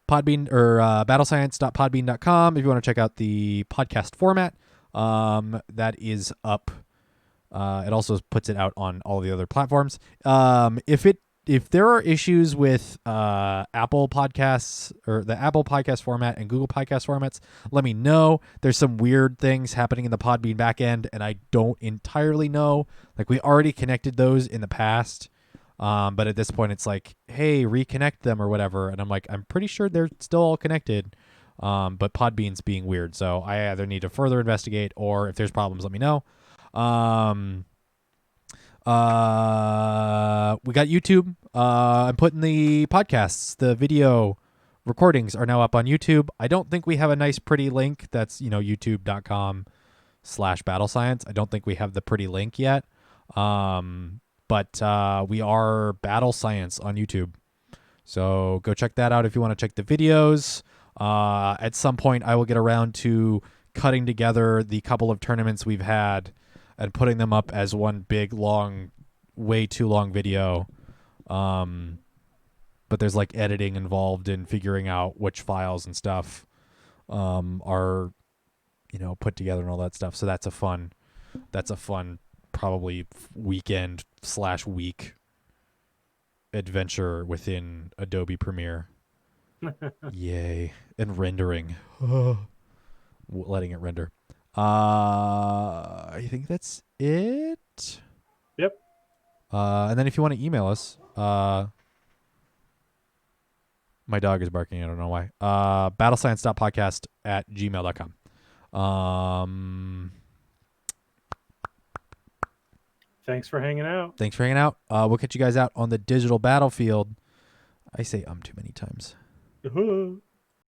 Podbean, or battlescience.podbean.com if you want to check out the podcast format. That is up. It also puts it out on all the other platforms. If there are issues with Apple Podcasts, or the Apple Podcast format and Google Podcast formats, let me know. There's some weird things happening in the Podbean backend, and I don't entirely know. Like, we already connected those in the past, but at this point it's like, hey, reconnect them or whatever. And I'm like, I'm pretty sure they're still all connected, but Podbean's being weird. So I either need to further investigate, or if there's problems, let me know. We got YouTube. I'm putting the podcasts, the video recordings are now up on YouTube. I don't think we have a nice pretty link. That's, youtube.com/battlescience. I don't think we have the pretty link yet. But we are Battle Science on YouTube. So go check that out if you want to check the videos. At some point I will get around to cutting together the couple of tournaments we've had and putting them up as one big, long, way too long video. But there's like editing involved in figuring out which files and stuff are, put together and all that stuff. So that's a fun probably weekend/week adventure within Adobe Premiere. Yay. And rendering. Letting it render. I think that's it. Yep. And then if you want to email us, my dog is barking. I don't know why. battlescience.podcast@gmail.com. Thanks for hanging out. Thanks for hanging out. We'll catch you guys out on the digital battlefield. I say too many times.